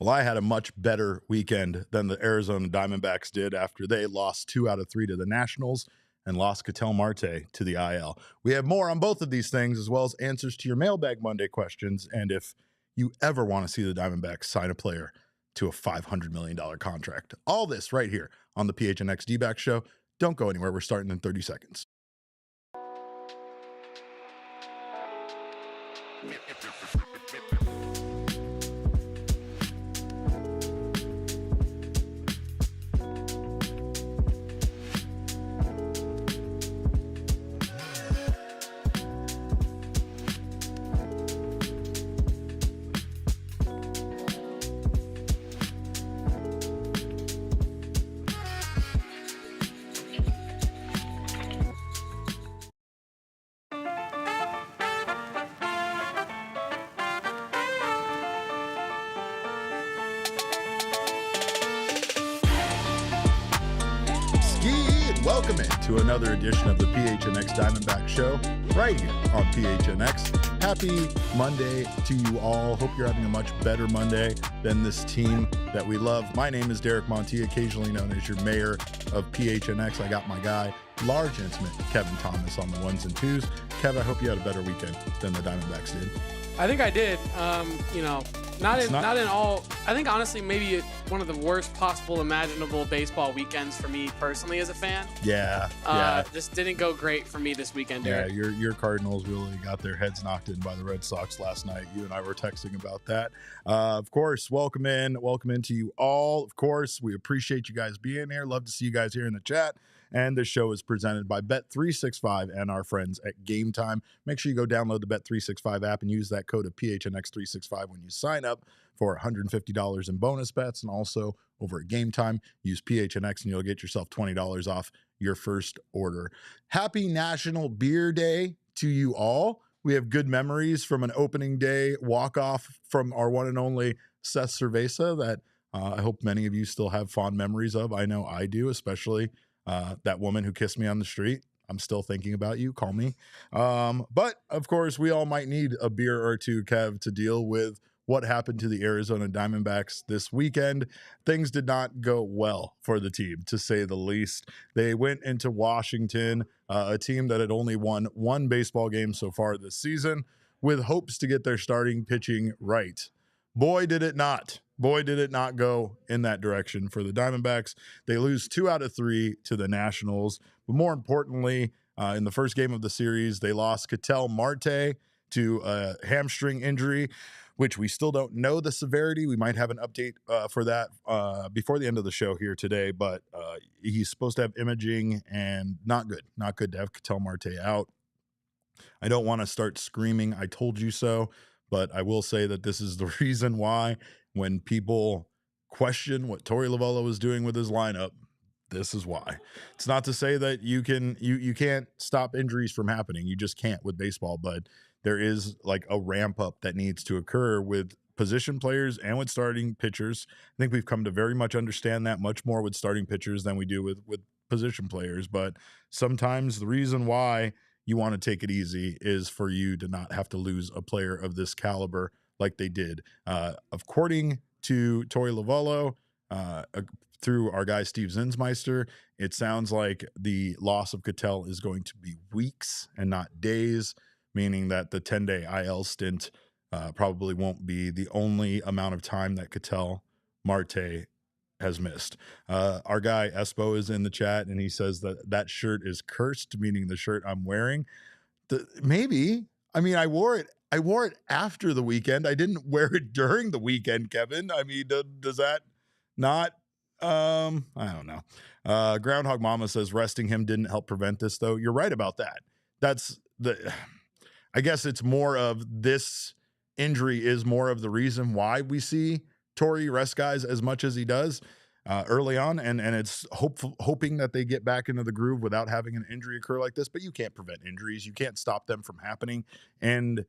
Well, I had a much better weekend than the Arizona Diamondbacks did after they lost 2 out of 3 to the Nationals and lost Ketel Marte to the IL. We have more on both of these things, as well as answers to your Mailbag Monday questions, and if you ever want to see the Diamondbacks sign a player to a $500 million contract. All this right here on the PHNX Dbacks show. Don't go anywhere. We're starting in 30 seconds. Welcome in to another edition of the PHNX Diamondback show right here on PHNX. Happy Monday to you all. Hope you're having a much better Monday than this team that we love. My name is Derek Monti, occasionally known as your mayor of PHNX. I got my guy, large intimate Kevin Thomas on the ones and twos. Kev, I hope you had a better weekend than the Diamondbacks did. I think I did. Not in all. I think honestly, maybe one of the worst possible imaginable baseball weekends for me personally as a fan. Yeah. Just didn't go great for me this weekend, Derek. Yeah, your Cardinals really got their heads knocked in by the Red Sox last night. You and I were texting about that. Of course, welcome in to you all. Of course, we appreciate you guys being here. Love to see you guys here in the chat. And this show is presented by Bet365 and our friends at Game Time. Make sure you go download the Bet365 app and use that code of PHNX365 when you sign up for $150 in bonus bets. And also over at Game Time, use PHNX and you'll get yourself $20 off your first order. Happy National Beer Day to you all. We have good memories from an opening day walk-off from our one and only Seth Cerveza that I hope many of you still have fond memories of. I know I do, especially that woman who kissed me on the street. I'm still thinking about you. Call me. But of course, we all might need a beer or two, Kev, to deal with what happened to the Arizona Diamondbacks this weekend. Things did not go well for the team, to say the least. They went into Washington, a team that had only won one baseball game so far this season, with hopes to get their starting pitching right. Boy, did it not. Boy, did it not go in that direction for the Diamondbacks. They lose 2 out of 3 to the Nationals. But more importantly, in the first game of the series, they lost Ketel Marte to a hamstring injury, which we still don't know the severity. We might have an update for that before the end of the show here today. But he's supposed to have imaging, and not good. Not good to have Ketel Marte out. I don't want to start screaming, "I told you so." But I will say that this is the reason why when people question what Torey Lovullo is doing with his lineup, this is why. It's not to say that you can't stop injuries from happening. You just can't with baseball, but there is like a ramp up that needs to occur with position players and with starting pitchers. I think we've come to very much understand that much more with starting pitchers than we do with position players. But sometimes the reason why you want to take it easy is for you to not have to lose a player of this caliber like they did. According to Torey Lovullo, through our guy Steve Zinsmeister, it sounds like the loss of Ketel is going to be weeks and not days, meaning that the 10-day IL stint probably won't be the only amount of time that Ketel Marte has missed. Our guy Espo is in the chat and he says that shirt is cursed, meaning the shirt I'm wearing. Maybe. I mean, I wore it after the weekend. I didn't wear it during the weekend, Kevin. I mean, does that not? I don't know. Groundhog Mama says resting him didn't help prevent this, though. You're right about that. I guess it's more of this injury is more of the reason why we see Torey rest guys as much as he does early on, and it's hoping that they get back into the groove without having an injury occur like this. But you can't prevent injuries. You can't stop them from happening. And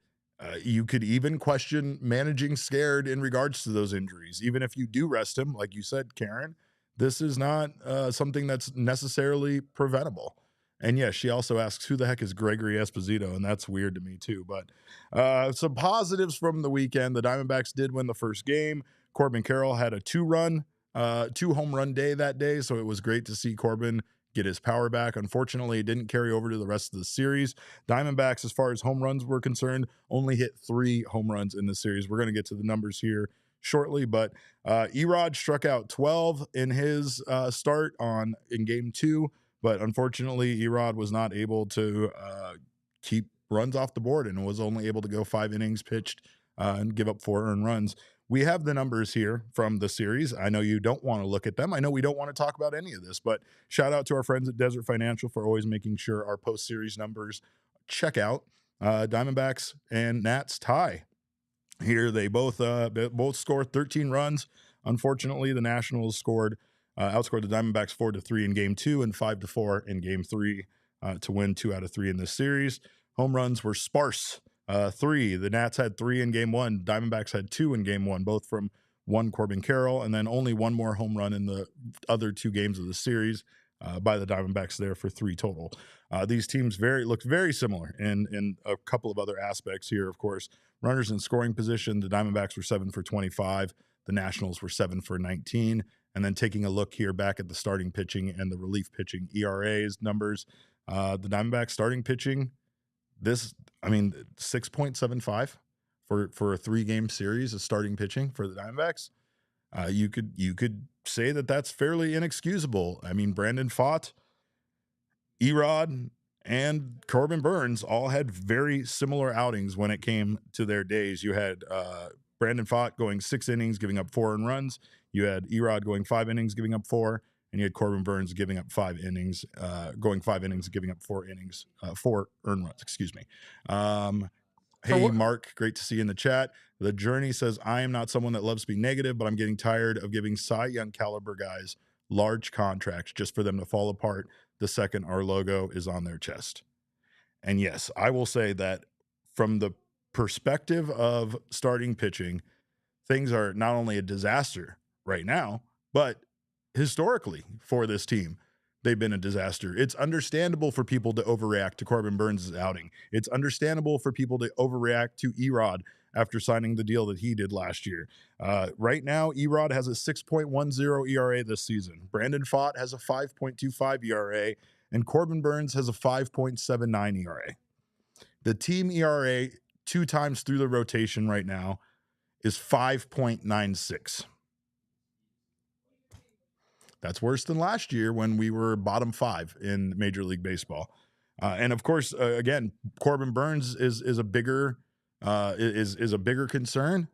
you could even question managing scared in regards to those injuries. Even if you do rest him, like you said, Karen, this is not something that's necessarily preventable. And yes, she also asks, who the heck is Gregory Esposito? And that's weird to me too. But some positives from the weekend. The Diamondbacks did win the first game. Corbin Carroll had a 2-home run day that day, so it was great to see Corbin get his power back. Unfortunately, it didn't carry over to the rest of the series. Diamondbacks, as far as home runs were concerned, only hit 3 home runs in the series. We're going to get to the numbers here shortly, but Erod struck out 12 in his start in game 2, but unfortunately, Erod was not able to keep runs off the board and was only able to go 5 innings pitched and give up 4 earned runs. We have the numbers here from the series. I know you don't want to look at them. I know we don't want to talk about any of this, but shout out to our friends at Desert Financial for always making sure our post-series numbers check out. Diamondbacks and Nats tie. Here they both scored 13 runs. Unfortunately, the Nationals outscored the Diamondbacks 4-3 in game 2 and 5-4 in game 3 to win 2 out of 3 in this series. Home runs were sparse. 3. The Nats had 3 in game 1. Diamondbacks had 2 in game 1, both from one Corbin Carroll, and then only one more home run in the other 2 games of the series by the Diamondbacks there for 3 total. These teams look very similar in a couple of other aspects here, of course. Runners in scoring position, the Diamondbacks were 7 for 25. The Nationals were 7 for 19. And then taking a look here back at the starting pitching and the relief pitching ERAs numbers, the Diamondbacks starting pitching, 6.75 for a 3-game series of starting pitching for the Diamondbacks. You could say that that's fairly inexcusable. I mean, Brandon Pfaadt, Erod, and Corbin Burnes all had very similar outings when it came to their days. You had Brandon Pfaadt going 6 innings, giving up 4 earned runs. You had Erod going 5 innings, giving up 4. And you had Corbin Burnes giving up 5 innings, going 5 innings, giving up 4 earned runs, excuse me. Hey, Mark, great to see you in the chat. The Journey says, I am not someone that loves to be negative, but I'm getting tired of giving Cy Young caliber guys large contracts just for them to fall apart the second our logo is on their chest. And yes, I will say that from the perspective of starting pitching, things are not only a disaster right now, but historically for this team, they've been a disaster. It's understandable for people to overreact to Corbin Burnes' outing. It's understandable for people to overreact to Erod after signing the deal that he did last year. Right now, Erod has a 6.10 ERA this season. Brandon Pfaadt has a 5.25 ERA, and Corbin Burnes has a 5.79 ERA. The team ERA 2 times through the rotation right now is 5.96. That's worse than last year when we were bottom 5 in Major League Baseball. And of course, again, Corbin Burnes is a bigger concern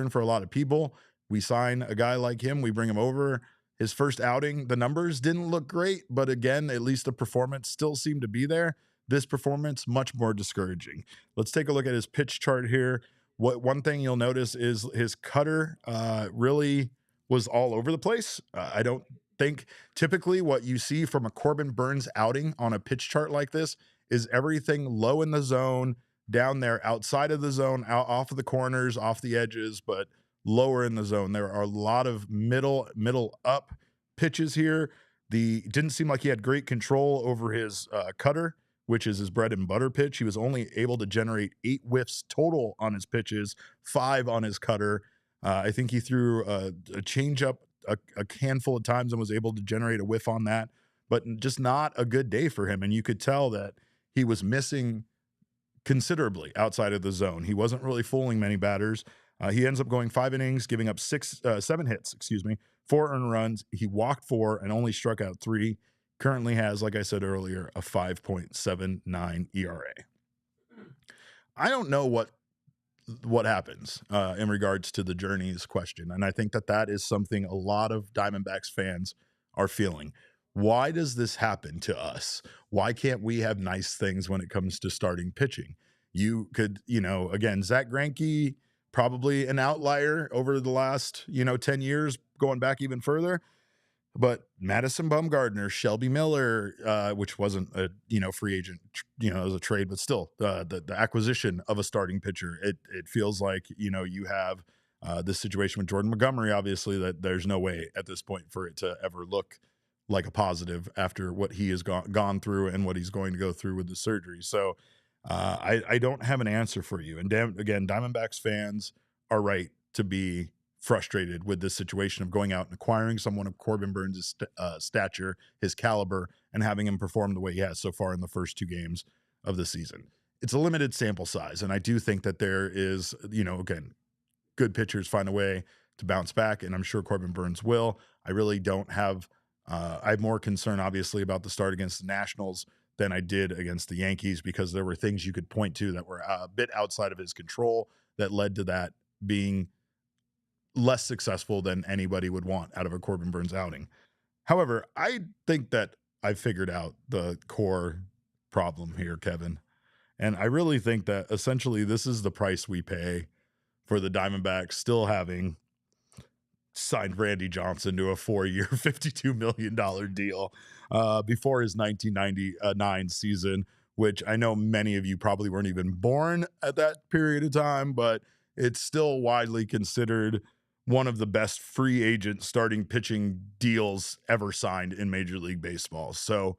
for a lot of people. We sign a guy like him, we bring him over. His first outing, the numbers didn't look great, but again, at least the performance still seemed to be there. This performance, much more discouraging. Let's take a look at his pitch chart here. One thing you'll notice is his cutter really was all over the place. I don't think typically what you see from a Corbin Burnes outing on a pitch chart like this is everything low in the zone, down there outside of the zone, out off of the corners, off the edges, but lower in the zone. There are a lot of middle up pitches here. Didn't seem like he had great control over his cutter, which is his bread and butter pitch. He was only able to generate 8 whiffs total on his pitches, 5 on his cutter. I think he threw a changeup a handful of times and was able to generate a whiff on that, but just not a good day for him. And you could tell that he was missing considerably outside of the zone. He wasn't really fooling many batters. He ends up going 5 innings, giving up 7 hits, 4 earned runs. He walked 4 and only struck out 3. Currently has, like I said earlier, a 5.79 ERA. I don't know what happens in regards to the Journey's question. And I think that is something a lot of Diamondbacks fans are feeling. Why does this happen to us? Why can't we have nice things when it comes to starting pitching? You could, again, Zach Greinke, probably an outlier over the last, 10 years, going back even further. But Madison Bumgarner, Shelby Miller, which wasn't a free agent, it was a trade, but still the acquisition of a starting pitcher. It feels like you have this situation with Jordan Montgomery. Obviously, that there's no way at this point for it to ever look like a positive after what he has gone through and what he's going to go through with the surgery. So I don't have an answer for you. And again, Diamondbacks fans are right to be frustrated with this situation of going out and acquiring someone of Corbin Burnes' stature, his caliber, and having him perform the way he has so far in the first 2 games of the season. It's a limited sample size, and I do think that there is, again, good pitchers find a way to bounce back, and I'm sure Corbin Burnes will. I really don't have I have more concern, obviously, about the start against the Nationals than I did against the Yankees, because there were things you could point to that were a bit outside of his control that led to that being less successful than anybody would want out of a Corbin Burnes outing. However, I think that I figured out the core problem here, Kevin. And I really think that essentially this is the price we pay for the Diamondbacks still having signed Randy Johnson to a 4-year, $52 million deal before his 1999 season, which I know many of you probably weren't even born at that period of time, but it's still widely considered one of the best free agent starting pitching deals ever signed in Major League Baseball. So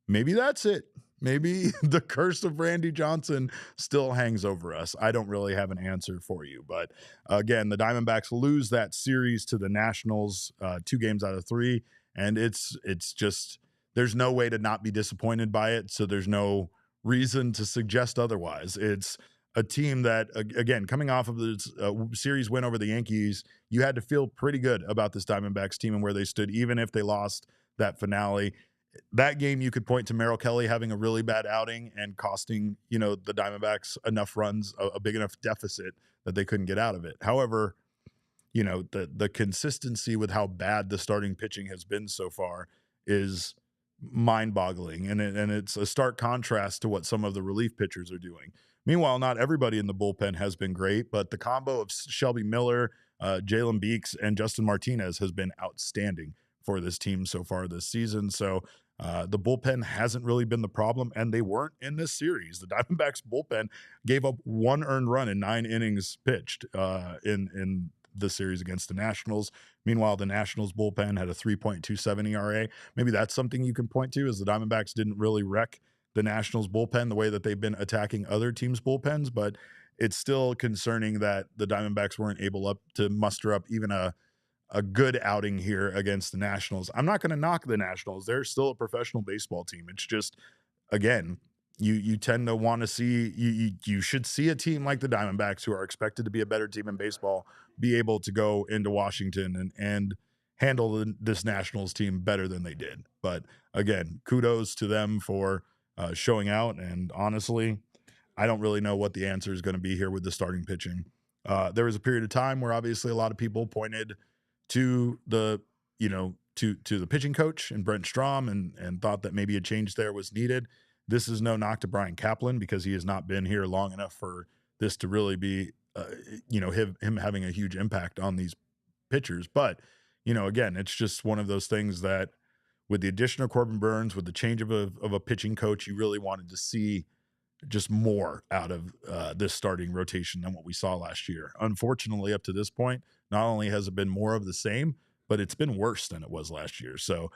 maybe that's it. Maybe the curse of Randy Johnson still hangs over us. I don't really have an answer for you. But again, the Diamondbacks lose that series to the Nationals 2 games out of 3. And it's just, there's no way to not be disappointed by it. So there's no reason to suggest otherwise. It's a team that, again, coming off of this series win over the Yankees, you had to feel pretty good about this Diamondbacks team and where they stood, even if they lost that finale. That game, you could point to Merrill Kelly having a really bad outing and costing, the Diamondbacks enough runs, a big enough deficit that they couldn't get out of it. However, the consistency with how bad the starting pitching has been so far is mind-boggling, and it's a stark contrast to what some of the relief pitchers are doing. Meanwhile, not everybody in the bullpen has been great, but the combo of Shelby Miller, Jalen Beeks, and Justin Martinez has been outstanding for this team so far this season. So the bullpen hasn't really been the problem, and they weren't in this series. The Diamondbacks bullpen gave up 1 earned run in 9 innings pitched in the series against the Nationals. Meanwhile, the Nationals bullpen had a 3.27 ERA. Maybe that's something you can point to, is the Diamondbacks didn't really wreck the Nationals bullpen the way that they've been attacking other teams' bullpens, but it's still concerning that the Diamondbacks weren't able to muster up even a good outing here against the Nationals. I'm not going to knock the Nationals. They're still a professional baseball team. It's just, again, you tend to want to see, you should see a team like the Diamondbacks, who are expected to be a better team in baseball, be able to go into Washington and handle this Nationals team better than they did. But again, kudos to them for showing out. And honestly, I don't really know what the answer is going to be here with the starting pitching. There was a period of time where obviously a lot of people pointed to the the pitching coach and Brent Strom and thought that maybe a change there was needed. This is no knock to Brian Kaplan, because he has not been here long enough for this to really be him having a huge impact on these pitchers. But again, it's just one of those things that with the addition of Corbin Burnes, with the change of a pitching coach, you really wanted to see just more out of this starting rotation than what we saw last year. Unfortunately, up to this point, not only has it been more of the same, but it's been worse than it was last year. So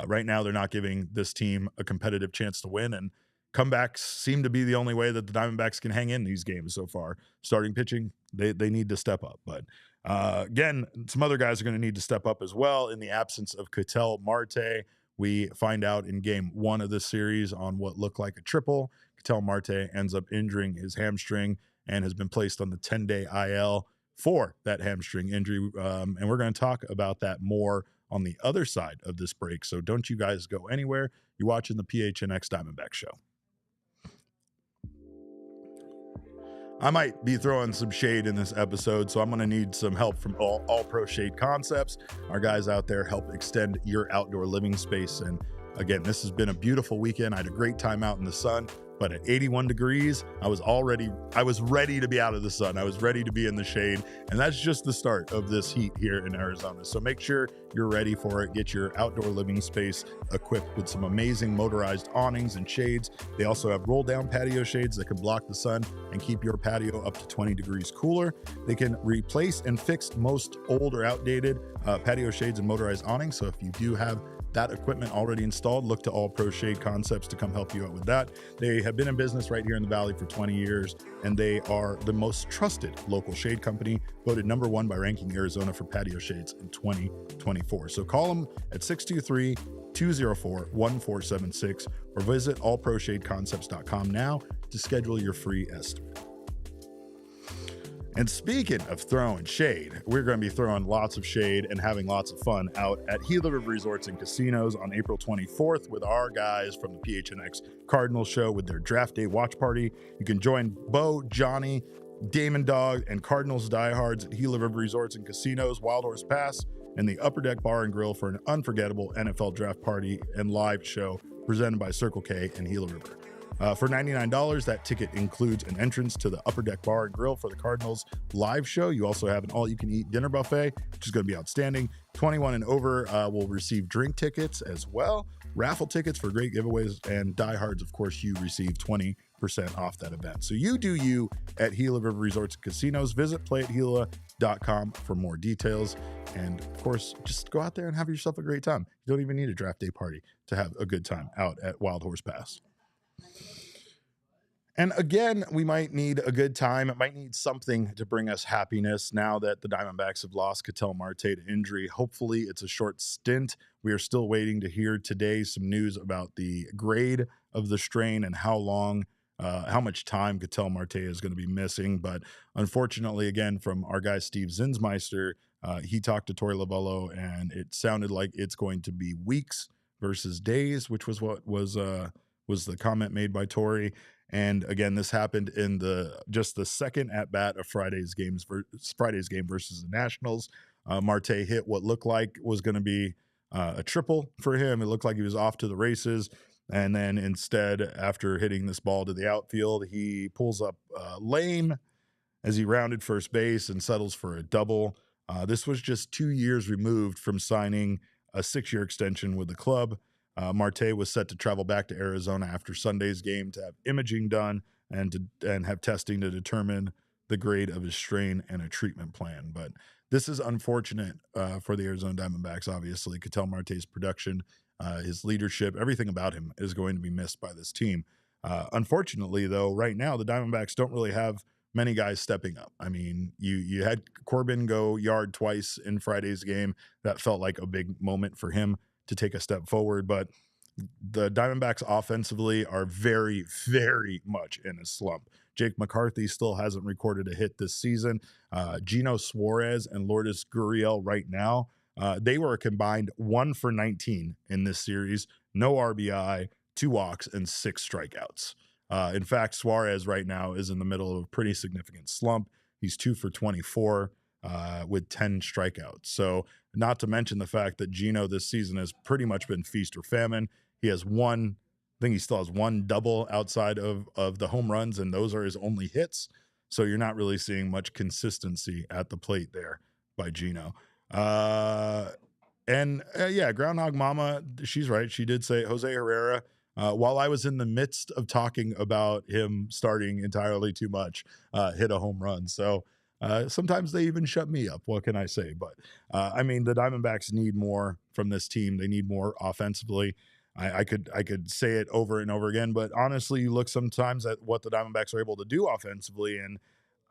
right now, they're not giving this team a competitive chance to win, and comebacks seem to be the only way that the Diamondbacks can hang in these games so far. Starting pitching, they need to step up. But again, some other guys are going to need to step up as well. In the absence of Ketel Marte, we find out in game 1 of this series on what looked like a triple. Ketel Marte ends up injuring his hamstring and has been placed on the 10-day IL for that hamstring injury. And we're going to talk about that more on the other side of this break. So don't you guys go anywhere. You're watching the PHNX Diamondback Show. I might be throwing some shade in this episode, so I'm going to need some help from All Pro Shade Concepts. Our guys out there help extend your outdoor living space. And again, this has been a beautiful weekend. I had a great time out in the sun, but at 81 degrees, I was ready to be out of the sun. I was ready to be in the shade. And that's just the start of this heat here in Arizona. So make sure you're ready for it. Get your outdoor living space equipped with some amazing motorized awnings and shades. They also have roll down patio shades that can block the sun and keep your patio up to 20 degrees cooler. They can replace and fix most old or outdated patio shades and motorized awnings. So if you do have that equipment already installed, look to All Pro Shade Concepts to come help you out with that. They have been in business right here in the Valley for 20 years, and they are the most trusted local shade company, voted #1 by Ranking Arizona for patio shades in 2024. So call them at 623-204-1476 or visit allproshadeconcepts.com now to schedule your free estimate. And speaking of throwing shade, we're going to be throwing lots of shade and having lots of fun out at Gila River Resorts and Casinos on April 24th with our guys from the PHNX Cardinal Show with their draft day watch party. You can join Bo, Johnny, Damon Dog, and Cardinals diehards at Gila River Resorts and Casinos, Wild Horse Pass, and the Upper Deck Bar and Grill for an unforgettable NFL draft party and live show presented by Circle K and Gila River. For $99, that ticket includes an entrance to the Upper Deck Bar and Grill for the Cardinals live show. You also have an all-you-can-eat dinner buffet, which is going to be outstanding. 21 and over will receive drink tickets as well, raffle tickets for great giveaways, and diehards, of course, you receive 20% off that event. So you do you at Gila River Resorts and Casinos. Visit playatgila.com for more details. And, of course, just go out there and have yourself a great time. You don't even need a draft day party to have a good time out at Wild Horse Pass. And again, we might need a good time. It might need something to bring us happiness now that the Diamondbacks have lost Ketel Marte to injury. Hopefully it's a short stint. We are still waiting to hear today some news about the grade of the strain and how much time Ketel Marte is going to be missing. But unfortunately, again, from our guy Steve Zinsmeister, he talked to Tori Lavello, and it sounded like it's going to be weeks versus days, which was what was the comment made by Tori. And again, this happened in the second at bat of Friday's game versus the Nationals. Marte hit what looked like was going to be a triple for him. It looked like he was off to the races. And then instead, after hitting this ball to the outfield, he pulls up lame as he rounded first base and settles for a double. This was just 2 years removed from signing a 6-year extension with the club. Marte was set to travel back to Arizona after Sunday's game to have imaging done and have testing to determine the grade of his strain and a treatment plan. But this is unfortunate for the Arizona Diamondbacks. Obviously, Ketel Marte's production, his leadership, everything about him is going to be missed by this team. Unfortunately, though, right now the Diamondbacks don't really have many guys stepping up. I mean, you had Corbin go yard twice in Friday's game. That felt like a big moment for him to take a step forward, but the Diamondbacks offensively are very, very much in a slump. Jake McCarthy still hasn't recorded a hit this season. Gino Suarez and Lourdes Gurriel right now, they were a combined 1 for 19 in this series. No RBI, 2 walks, and 6 strikeouts. In fact, Suarez right now is in the middle of a pretty significant slump. He's 2 for 24 with 10 strikeouts. So not to mention the fact that Gino this season has pretty much been feast or famine. He has I think he still has 1 double outside of the home runs, and those are his only hits. So you're not really seeing much consistency at the plate there by Gino. Yeah, Groundhog Mama, she's right. She did say Jose Herrera, while I was in the midst of talking about him starting entirely too much, hit a home run. So sometimes they even shut me up. What can I say? But I mean, the Diamondbacks need more from this team. They need more offensively. I could say it over and over again, but honestly, you look sometimes at what the Diamondbacks are able to do offensively, and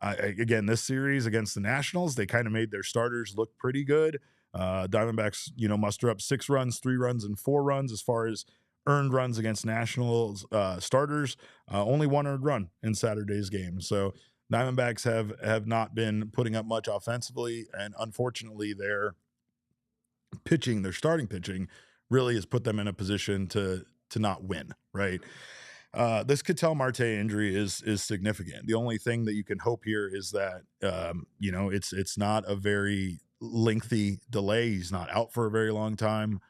again, this series against the Nationals, they kind of made their starters look pretty good. Diamondbacks, muster up 6 runs, 3 runs, and 4 runs as far as earned runs against Nationals starters. Only 1 earned run in Saturday's game. So Diamondbacks have not been putting up much offensively, and unfortunately, their starting pitching, really has put them in a position to not win. Right. This Ketel Marte injury is significant. The only thing that you can hope here is that it's not a very lengthy delay. He's not out for a very long time,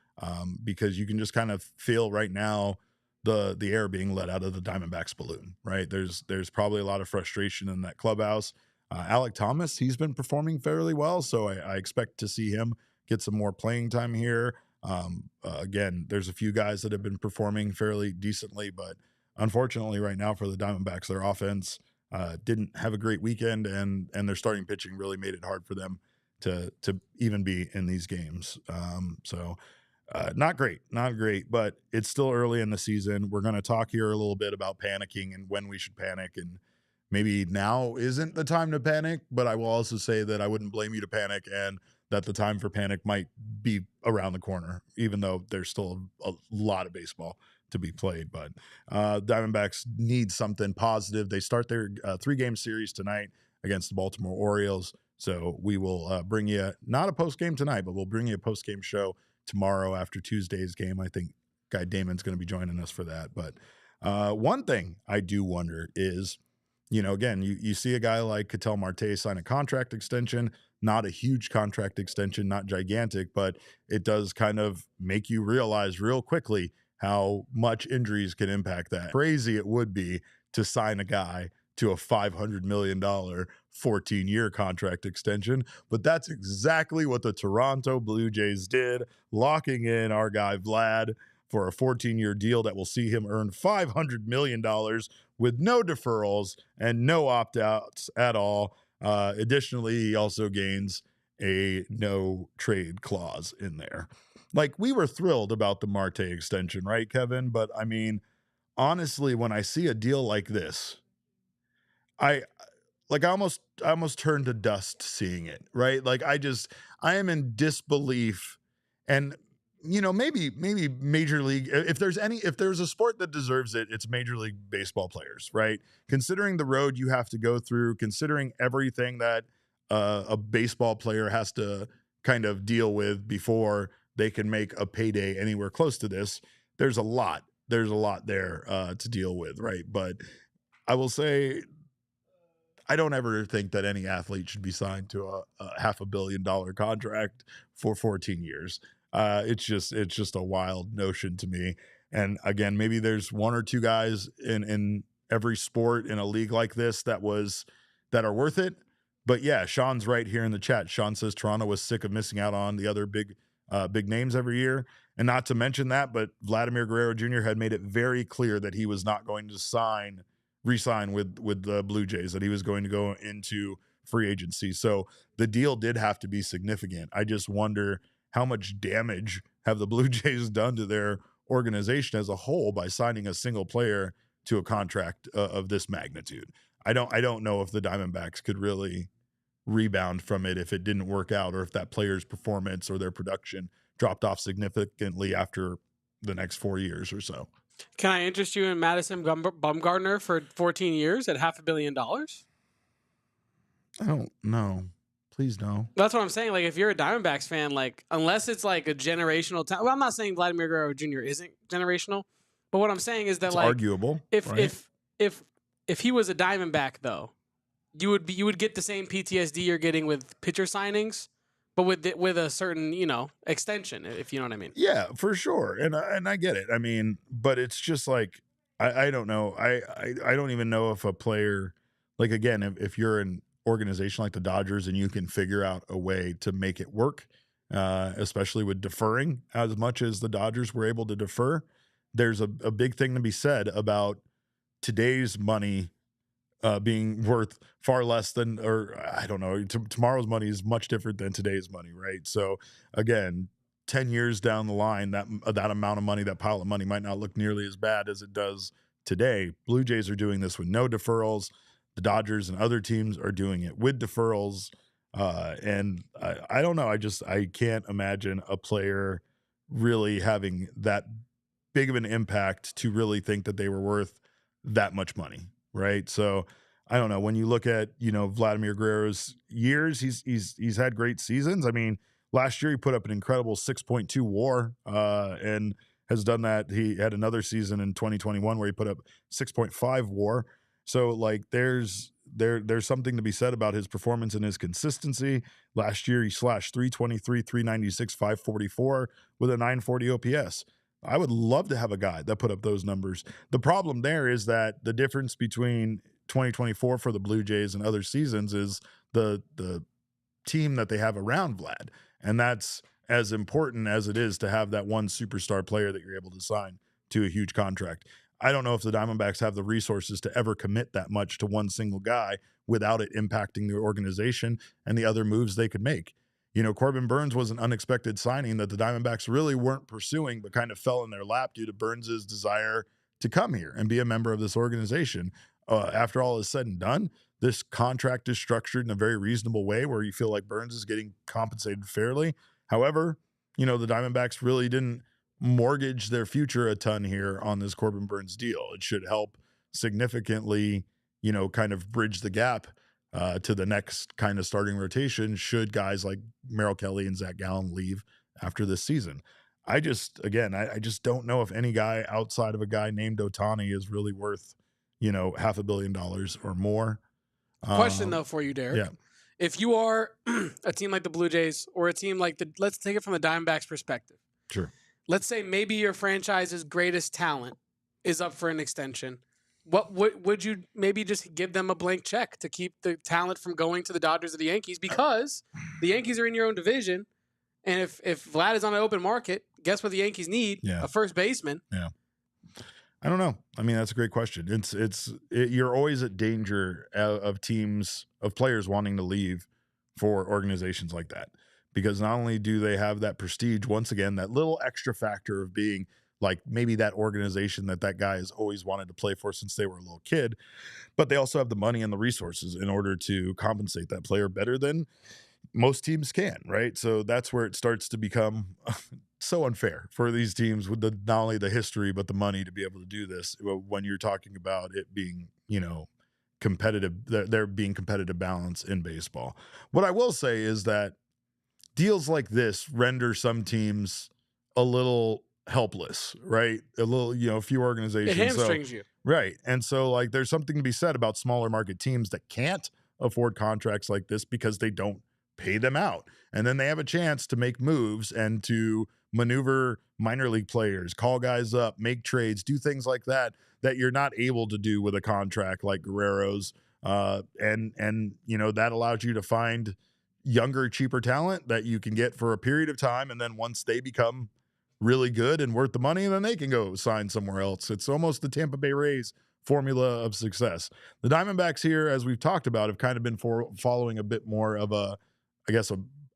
because you can just kind of feel right now the air being let out of the Diamondbacks balloon, right? There's probably a lot of frustration in that clubhouse. Alek Thomas, he's been performing fairly well, so I expect to see him get some more playing time here. Again, there's a few guys that have been performing fairly decently, but unfortunately right now for the Diamondbacks, their offense didn't have a great weekend, and their starting pitching really made it hard for them to even be in these games. Not great, but it's still early in the season. We're going to talk here a little bit about panicking and when we should panic, and maybe now isn't the time to panic, but I will also say that I wouldn't blame you to panic, and that the time for panic might be around the corner, even though there's still a lot of baseball to be played. But Diamondbacks need something positive. They start their 3-game series tonight against the Baltimore Orioles. So we will bring you, not a post-game tonight, but we'll bring you a post-game show tomorrow after Tuesday's game. I think Guy Damon's going to be joining us for that. But one thing I do wonder is, again, you see a guy like Ketel Marte sign a contract extension, not a huge contract extension, not gigantic, but it does kind of make you realize real quickly how much injuries can impact that. Crazy it would be to sign a guy to a $500 million 14-year contract extension, but that's exactly what the Toronto Blue Jays did, locking in our guy Vlad for a 14-year deal that will see him earn $500 million with no deferrals and no opt-outs at all. Additionally, he also gains a no trade clause in there. Like, we were thrilled about the Marte extension, right, Kevin? But I mean, honestly, when I see a deal like this, I almost turned to dust seeing it, right? Like, I am in disbelief. And maybe Major League, if there's a sport that deserves it, it's Major League Baseball players, right? Considering the road you have to go through, considering everything that a baseball player has to kind of deal with before they can make a payday anywhere close to this, there's a lot there to deal with, right? But I will say, I don't ever think that any athlete should be signed to a $500 million contract for 14 years. It's just a wild notion to me. And again, maybe there's one or two guys in every sport in a league like this that are worth it. But yeah, Sean's right here in the chat. Sean says Toronto was sick of missing out on the other big names every year. And not to mention that, but Vladamir Guerrero Jr. had made it very clear that he was not going to re-sign with the Blue Jays, that he was going to go into free agency. So the deal did have to be significant. I just wonder how much damage have the Blue Jays done to their organization as a whole by signing a single player to a contract of this magnitude. I don't know if the Diamondbacks could really rebound from it if it didn't work out, or if that player's performance or their production dropped off significantly after the next 4 years or so. Can I interest you in Madison Bumgarner for 14 years at $500 million? I don't know. Please no. That's what I'm saying. Like, if you're a Diamondbacks fan, like, unless it's like a generational talent. Well, I'm not saying Vladamir Guerrero Jr. isn't generational, but what I'm saying is that, it's like, arguable. If he was a Diamondback, though, you would get the same PTSD you're getting with pitcher signings, but with a certain, extension, if you know what I mean. Yeah, for sure. And I get it. I mean, but it's just like, I don't know. I don't even know if a player, like, again, if you're an organization like the Dodgers and you can figure out a way to make it work, especially with deferring as much as the Dodgers were able to defer, there's a big thing to be said about today's money being worth far less than, or I don't know, tomorrow's money is much different than today's money, right? So again, 10 years down the line, that amount of money, that pile of money might not look nearly as bad as it does today. Blue Jays are doing this with no deferrals. The Dodgers and other teams are doing it with deferrals. And I don't know. I can't imagine a player really having that big of an impact to really think that they were worth that much money, right? So I don't know. When you look at, Vladimir Guerrero's years, he's had great seasons. I mean, last year he put up an incredible 6.2 WAR, and has done that. He had another season in 2021 where he put up 6.5 WAR. So like there's something to be said about his performance and his consistency. Last year he slashed 323, 396, 544 with a 940 OPS. I would love to have a guy that put up those numbers. The problem there is that the difference between 2024 for the Blue Jays and other seasons is the team that they have around Vlad. And that's as important as it is to have that one superstar player that you're able to sign to a huge contract. I don't know if the Diamondbacks have the resources to ever commit that much to one single guy without it impacting their organization and the other moves they could make. Corbin Burnes was an unexpected signing that the Diamondbacks really weren't pursuing, but kind of fell in their lap due to Burnes's desire to come here and be a member of this organization. After all is said and done, this contract is structured in a very reasonable way where you feel like Burnes is getting compensated fairly. However, the Diamondbacks really didn't mortgage their future a ton here on this Corbin Burnes deal. It should help significantly, kind of bridge the gap to the next kind of starting rotation should guys like Merrill Kelly and Zach Gallen leave after this season. I just don't know if any guy outside of a guy named Ohtani is really worth, $500 million or more. Question though for you, Derek. Yeah. If you are a team like the Blue Jays or a team like let's take it from the Diamondbacks perspective. Sure. Let's say maybe your franchise's greatest talent is up for an extension. What would you maybe just give them a blank check to keep the talent from going to the Dodgers or the Yankees, because the Yankees are in your own division, and if Vlad is on an open market, guess what the Yankees need? Yeah. A first baseman. Yeah. I don't know. I mean, that's a great question. You're always at danger of players wanting to leave for organizations like that, because not only do they have that prestige, once again, that little extra factor of being like maybe that organization that guy has always wanted to play for since they were a little kid, but they also have the money and the resources in order to compensate that player better than most teams can, right? So that's where it starts to become so unfair for these teams with not only the history, but the money to be able to do this when you're talking about it being, competitive, there being competitive balance in baseball. What I will say is that deals like this render some teams a little helpless, right? A little, a few organizations. It hamstrings you. Right. And so like there's something to be said about smaller market teams that can't afford contracts like this because they don't pay them out. And then they have a chance to make moves and to maneuver minor league players, call guys up, make trades, do things like that you're not able to do with a contract like Guerrero's. And that allows you to find younger, cheaper talent that you can get for a period of time. And then once they become really good and worth the money, then they can go sign somewhere else. It's almost the Tampa Bay Rays formula of success. The Diamondbacks here, as we've talked about, have kind of been following a bit more of a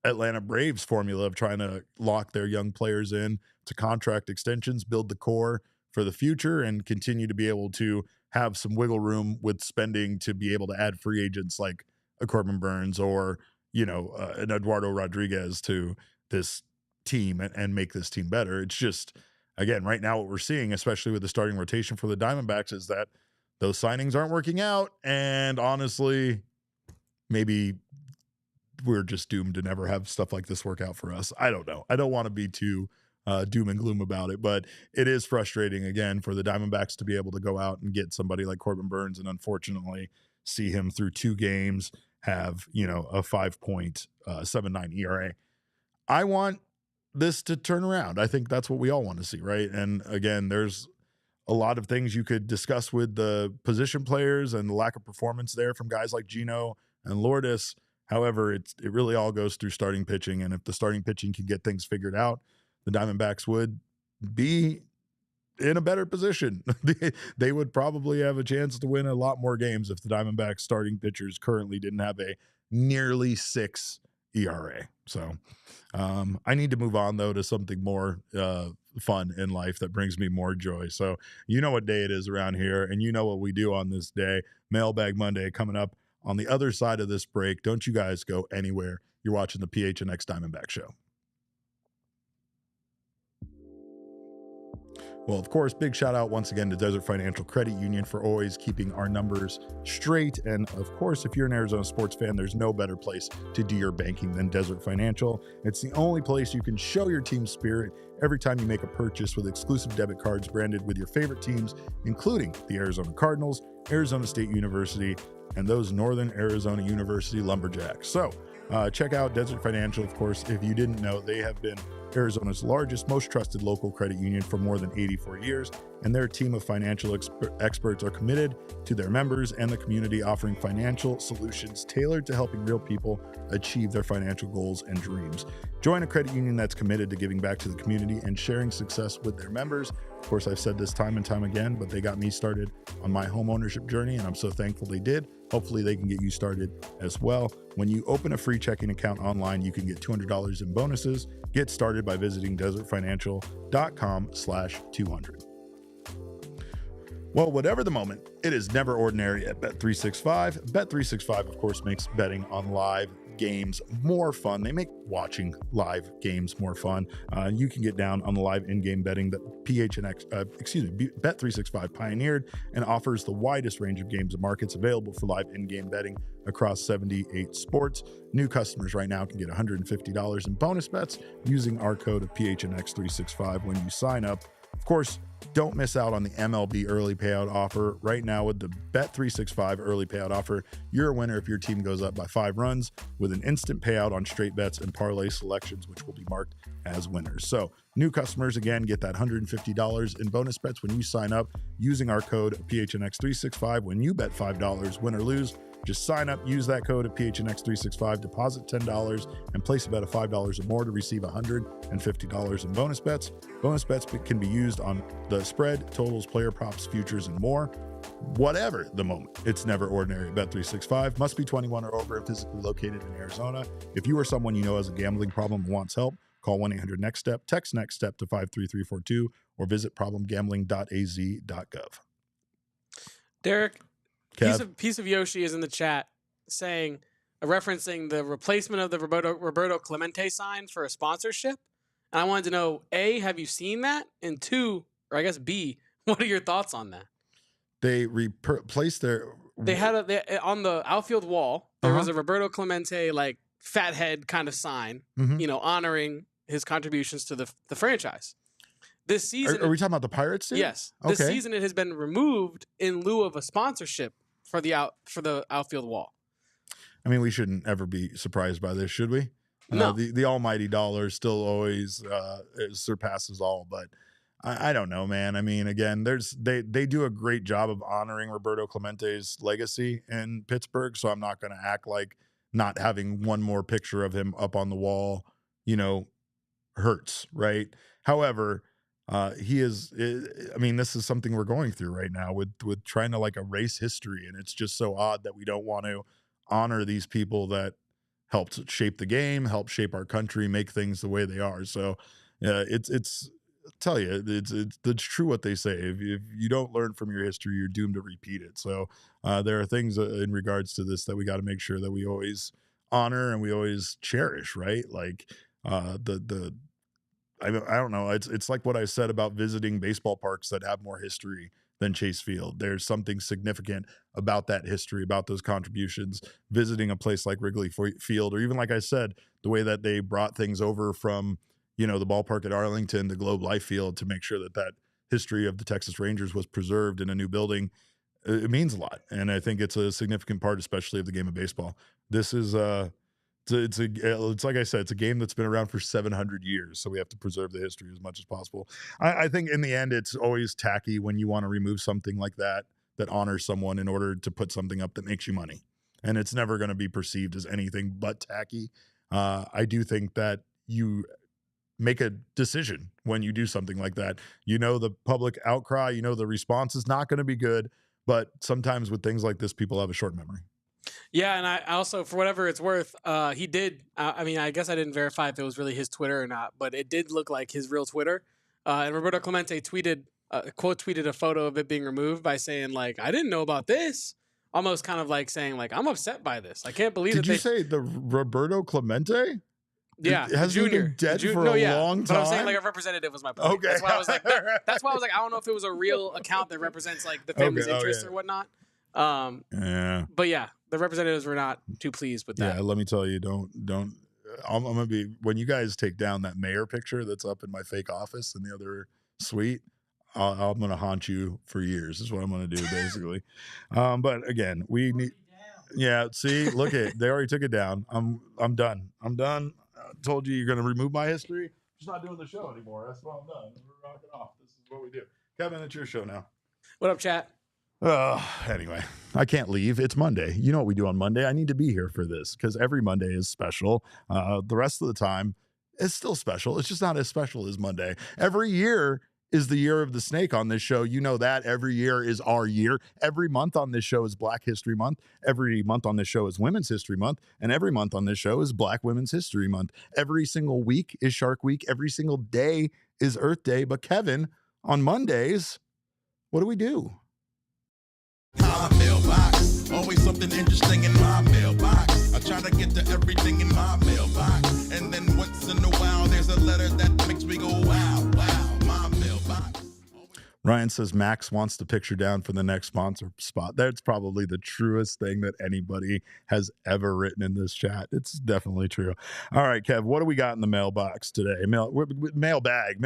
Atlanta Braves formula of trying to lock their young players in to contract extensions, build the core for the future, and continue to be able to have some wiggle room with spending to be able to add free agents like a Corbin Burnes or, an Eduardo Rodriguez to this team and make this team better. It's just, again, right now what we're seeing, especially with the starting rotation for the Diamondbacks, is that those signings aren't working out. And honestly, maybe we're just doomed to never have stuff like this work out for us. I don't know. I don't want to be too doom and gloom about it, but it is frustrating, again, for the Diamondbacks to be able to go out and get somebody like Corbin Burnes and unfortunately see him through 2 games have, a 5.79 ERA. I want this to turn around. I think that's what we all want to see, right? And again, there's a lot of things you could discuss with the position players and the lack of performance there from guys like Gino and Lourdes. However, it really all goes through starting pitching, and if the starting pitching can get things figured out, the Diamondbacks would be in a better position. They would probably have a chance to win a lot more games if the Diamondbacks starting pitchers currently didn't have a nearly 6 ERA. So I need to move on, though, to something more fun in life that brings me more joy. So you know what day it is around here, and you know what we do on this day. Mailbag Monday coming up on the other side of this break. Don't you guys go anywhere. You're watching the PHNX Diamondback Show. Well, of course, big shout out once again to Desert Financial Credit Union for always keeping our numbers straight. And of course, if you're an Arizona sports fan, there's no better place to do your banking than Desert Financial. It's the only place you can show your team spirit every time you make a purchase with exclusive debit cards branded with your favorite teams, including the Arizona Cardinals, Arizona State University, and those Northern Arizona University Lumberjacks. So check out Desert Financial. Of course, if you didn't know, they have been Arizona's largest, most trusted local credit union for more than 84 years, and their team of financial experts are committed to their members and the community, offering financial solutions tailored to helping real people achieve their financial goals and dreams. Join a credit union that's committed to giving back to the community and sharing success with their members. Of course, I've said this time and time again, but they got me started on my home ownership journey, and I'm so thankful they did. Hopefully they can get you started as well. When you open a free checking account online, you can get $200 in bonuses. Get started by visiting desertfinancial.com/200. Well, whatever the moment, it is never ordinary at Bet365. Bet365, of course, makes betting on live games more fun. They make watching live games more fun. You can get down on the live in-game betting that Bet365 pioneered and offers the widest range of games and markets available for live in-game betting across 78 sports. New customers right now can get $150 in bonus bets using our code of PHNX365 when you sign up. Of course, don't miss out on the MLB early payout offer. Right now with the Bet365 early payout offer, you're a winner if your team goes up by 5 runs with an instant payout on straight bets and parlay selections, which will be marked as winners. So new customers, again, get that $150 in bonus bets when you sign up using our code PHNX365. When you bet $5, win or lose, just sign up, use that code at PHNX365, deposit $10, and place a bet of $5 or more to receive $150 in bonus bets. Bonus bets can be used on the spread, totals, player props, futures, and more. Whatever the moment, it's never ordinary at Bet365. Must be 21 or over and physically located in Arizona. If you or someone you know has a gambling problem and wants help, call 1-800-NEXT-STEP, text NEXT STEP to 53342, or visit problemgambling.az.gov. Derek, piece of Yoshi is in the chat saying, referencing the replacement of the Roberto Clemente sign for a sponsorship. And I wanted to know, A, have you seen that? And 2, or I guess B, what are your thoughts on that? They replaced their... They had on the outfield wall, there was a Roberto Clemente, like, fathead kind of sign, honoring his contributions to the franchise. This season... Are we talking about the Pirates team? Yes. Okay. This season it has been removed in lieu of a sponsorship for the outfield wall. I mean, we shouldn't ever be surprised by this, should we? No. The almighty dollar still always surpasses all, but I don't know, man. I mean, again, they do a great job of honoring Roberto Clemente's legacy in Pittsburgh, so I'm not going to act like not having one more picture of him up on the wall, hurts, right? However, he is, I mean, this is something we're going through right now with trying to like erase history. And it's just so odd that we don't want to honor these people that helped shape the game, help shape our country, make things the way they are. So it's tell you, it's true what they say. If you don't learn from your history, you're doomed to repeat it. So there are things in regards to this that we got to make sure that we always honor and we always cherish, right? Like I don't know. It's like what I said about visiting baseball parks that have more history than Chase Field. There's something significant about that history, about those contributions. Visiting a place like Wrigley Field, or even like I said, the way that they brought things over from, the ballpark at Arlington, the Globe Life Field, to make sure that history of the Texas Rangers was preserved in a new building. It means a lot. And I think it's a significant part, especially of the game of baseball. This is it's like I said, it's a game that's been around for 700 years, so we have to preserve the history as much as possible. I think in the end, it's always tacky when you want to remove something like that honors someone in order to put something up that makes you money, and it's never going to be perceived as anything but tacky. I do think that you make a decision when you do something like that. The public outcry, the response is not going to be good, but sometimes with things like this, people have a short memory. Yeah, and I also, for whatever it's worth, he did. I mean, I guess I didn't verify if it was really his Twitter or not, but it did look like his real Twitter. And Roberto Clemente tweeted a photo of it being removed by saying, like, I didn't know about this. Almost kind of like saying, like, I'm upset by this. I can't believe Did you say the Roberto Clemente? Yeah, has he been dead for a long time? But I'm saying, like, a representative was my point. Okay, that's why I was like, I don't know if it was a real account that represents like the family's interests or whatnot. Yeah, but yeah, the representatives were not too pleased with that. Yeah, let me tell you, don't. I'm gonna be, when you guys take down that mayor picture that's up in my fake office in the other suite, I'm gonna haunt you for years. Is what I'm gonna do, basically. But again, we need. Yeah, see, look at, they already took it down. I'm done. I told you you're gonna remove my history. I'm just not doing the show anymore. That's why I'm done. We're rocking off. This is what we do. Kevin, it's your show now. What up, chat? Anyway, I can't leave. It's Monday. You know what we do on Monday? I need to be here for this because every Monday is special. The rest of the time, it's still special. It's just not as special as Monday. Every year, is the year of the snake on this show. You know that every year is our year. Every month on this show is Black History Month. Every month on this show is Women's History Month. And every month on this show is Black Women's History Month. Every single week is Shark Week. Every single day is Earth Day. But Kevin, on Mondays, what do we do? My mailbox, always something interesting in my mailbox. I try to get to everything in my mailbox, and then once in a while there's a letter that makes me go wow, wow. My mailbox. Ryan says Max wants the picture down for the next sponsor spot. That's probably the truest thing that anybody has ever written in this chat. It's definitely true. All right, Kev, what do we got in the mailbox today? Mailbag.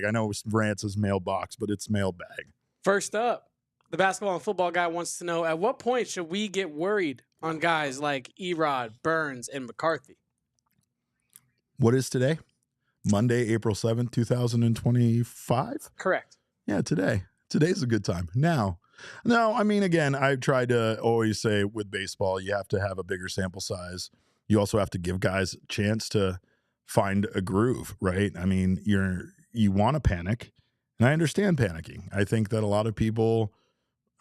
I know Rant says mailbox, but it's mailbag. First up, the basketball and football guy wants to know, at what point should we get worried on guys like Erod, Burnes, and McCarthy? What is today? Monday, April 7th, 2025? Correct. Yeah, today. Today's a good time. No, I mean, again, I've tried to always say with baseball, you have to have a bigger sample size. You also have to give guys a chance to find a groove, right? I mean, you want to panic, and I understand panicking. I think that a lot of people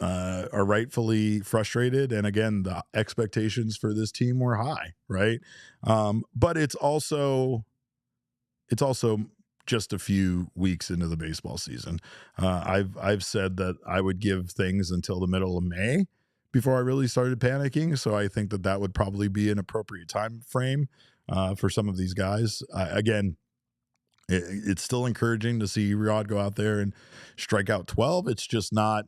are rightfully frustrated. And again, the expectations for this team were high, right? But it's also just a few weeks into the baseball season. I've said that I would give things until the middle of May before I really started panicking. So I think that would probably be an appropriate time frame for some of these guys. Again, it's still encouraging to see Rod go out there and strike out 12. It's just not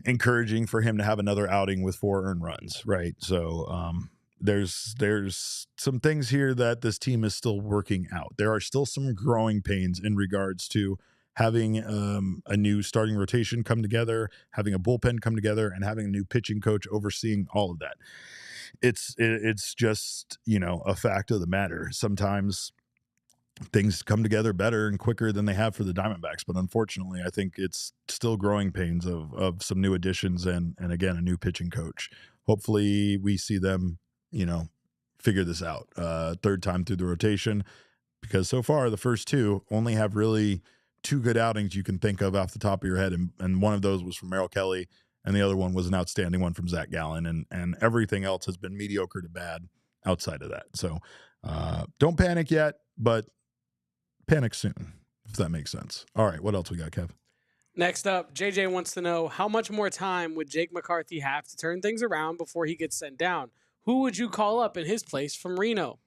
encouraging for him to have another outing with 4 earned runs, right? So there's some things here that this team is still working out. There are still some growing pains in regards to having a new starting rotation come together, having a bullpen come together, and having a new pitching coach overseeing all of that. It's just, a fact of the matter. Sometimes things come together better and quicker than they have for the Diamondbacks. But unfortunately, I think it's still growing pains of some new additions and again, a new pitching coach. Hopefully we see them, figure this out. Third time through the rotation, because so far the first 2 only have really 2 good outings you can think of off the top of your head. And one of those was from Merrill Kelly, and the other one was an outstanding one from Zach Gallen. And everything else has been mediocre to bad outside of that. So don't panic yet, but panic soon, if that makes sense. All right, what else we got, Kev? Next up, JJ wants to know, how much more time would Jake McCarthy have to turn things around before he gets sent down? Who would you call up in his place from Reno?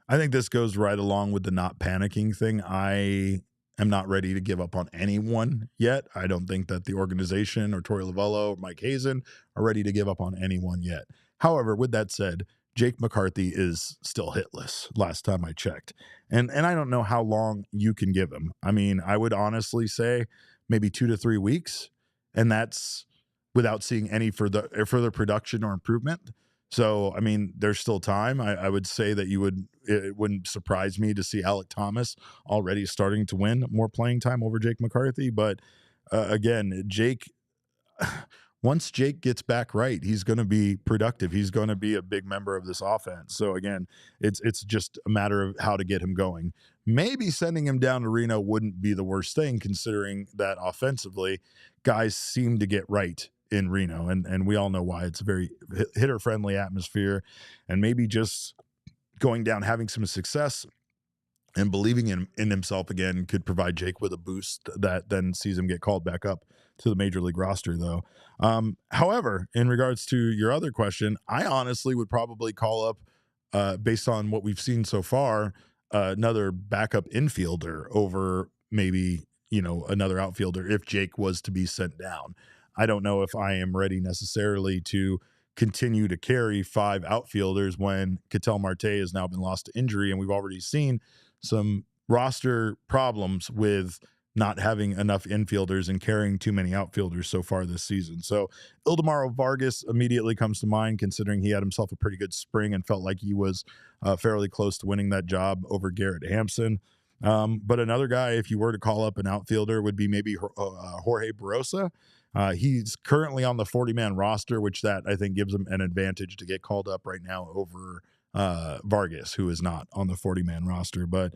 I think this goes right along with the not panicking thing. I am not ready to give up on anyone yet. I don't think that the organization or Torey Lovullo or Mike Hazen are ready to give up on anyone yet. However, with that said, Jake McCarthy is still hitless last time I checked. And I don't know how long you can give him. I mean, I would honestly say maybe 2 to 3 weeks, and that's without seeing any further production or improvement. So, I mean, there's still time. I would say that it wouldn't surprise me to see Alek Thomas already starting to win more playing time over Jake McCarthy. But again, once Jake gets back right, he's going to be productive. He's going to be a big member of this offense. So again, it's just a matter of how to get him going. Maybe sending him down to Reno wouldn't be the worst thing, considering that offensively, guys seem to get right in Reno, and we all know why. It's a very hitter-friendly atmosphere, and maybe just going down, having some success, and believing in himself again could provide Jake with a boost that then sees him get called back up to the major league roster, though. However, in regards to your other question, I honestly would probably call up, based on what we've seen so far, another backup infielder over maybe, another outfielder if Jake was to be sent down. I don't know if I am ready necessarily to continue to carry 5 outfielders when Ketel Marte has now been lost to injury, and we've already seen some roster problems with not having enough infielders and carrying too many outfielders so far this season. So Ildemaro Vargas immediately comes to mind, considering he had himself a pretty good spring and felt like he was fairly close to winning that job over Garrett Hampson. But another guy, if you were to call up an outfielder, would be maybe Jorge Barosa. He's currently on the 40-man roster, which that I think gives him an advantage to get called up right now over Vargas, who is not on the 40-man roster. But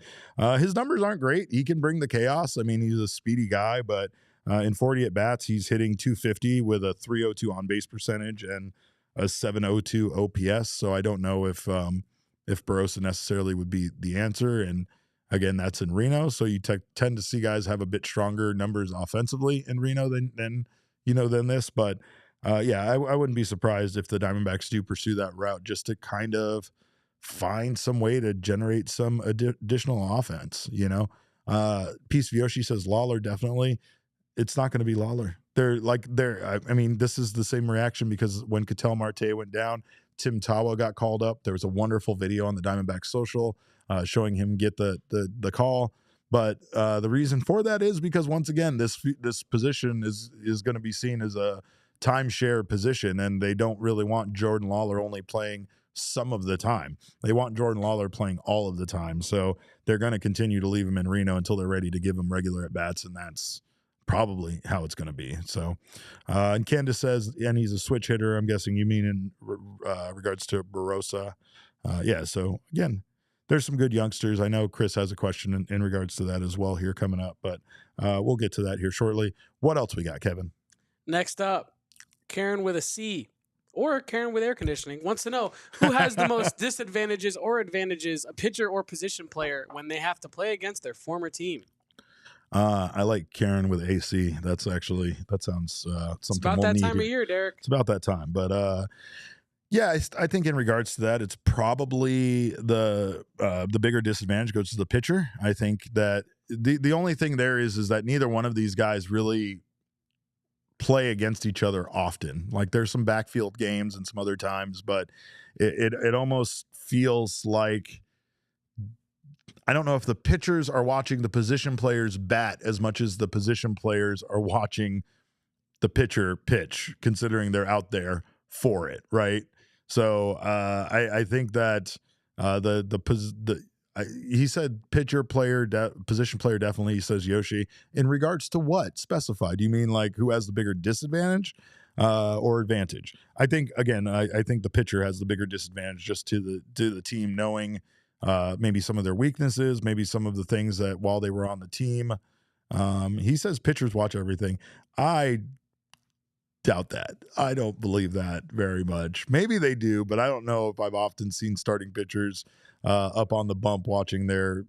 his numbers aren't great. He can bring the chaos. I mean, he's a speedy guy, but in 40 at-bats, he's hitting .250 with a .302 on-base percentage and a .702 OPS. So I don't know if Barossa necessarily would be the answer. And again, that's in Reno. So you tend to see guys have a bit stronger numbers offensively in Reno than this. But I wouldn't be surprised if the Diamondbacks do pursue that route just to kind of find some way to generate some additional offense. Piece of Yoshi says Lawler definitely. It's not going to be Lawler. I mean, this is the same reaction because when Ketel Marte went down, Tim Tawa got called up. There was a wonderful video on the Diamondbacks social showing him get the call. But the reason for that is because once again, this position is going to be seen as a timeshare position, and they don't really want Jordan Lawler only playing some of the time. They want Jordan Lawler playing all of the time. So they're going to continue to leave him in Reno until they're ready to give him regular at-bats, and that's probably how it's going to be. So, and Candace says, and he's a switch hitter. I'm guessing you mean in regards to Barossa. So again, there's some good youngsters. I know Chris has a question in regards to that as well here coming up, but we'll get to that here shortly. What else we got, Kevin? Next up, Karen with a C, or Karen with air conditioning, wants to know who has the most disadvantages or advantages, a pitcher or position player, when they have to play against their former team. I like Karen with AC. That sounds something. It's about we'll that need time here. of year, Derek. It's about that time, but I think in regards to that, it's probably the bigger disadvantage goes to the pitcher. I think that the only thing there is that neither one of these guys really play against each other often. Like there's some backfield games and some other times, but it almost feels like, I don't know if the pitchers are watching the position players bat as much as the position players are watching the pitcher pitch, considering they're out there for it, right? So I think that he said pitcher player, position player definitely. He says Yoshi. In regards to what? Specify. Do you mean like who has the bigger disadvantage or advantage? I think again, I think the pitcher has the bigger disadvantage just to the team knowing maybe some of their weaknesses, maybe some of the things that while they were on the team. He says pitchers watch everything. I doubt that. I don't believe that very much. Maybe they do, but I don't know if I've often seen starting pitchers up on the bump watching their,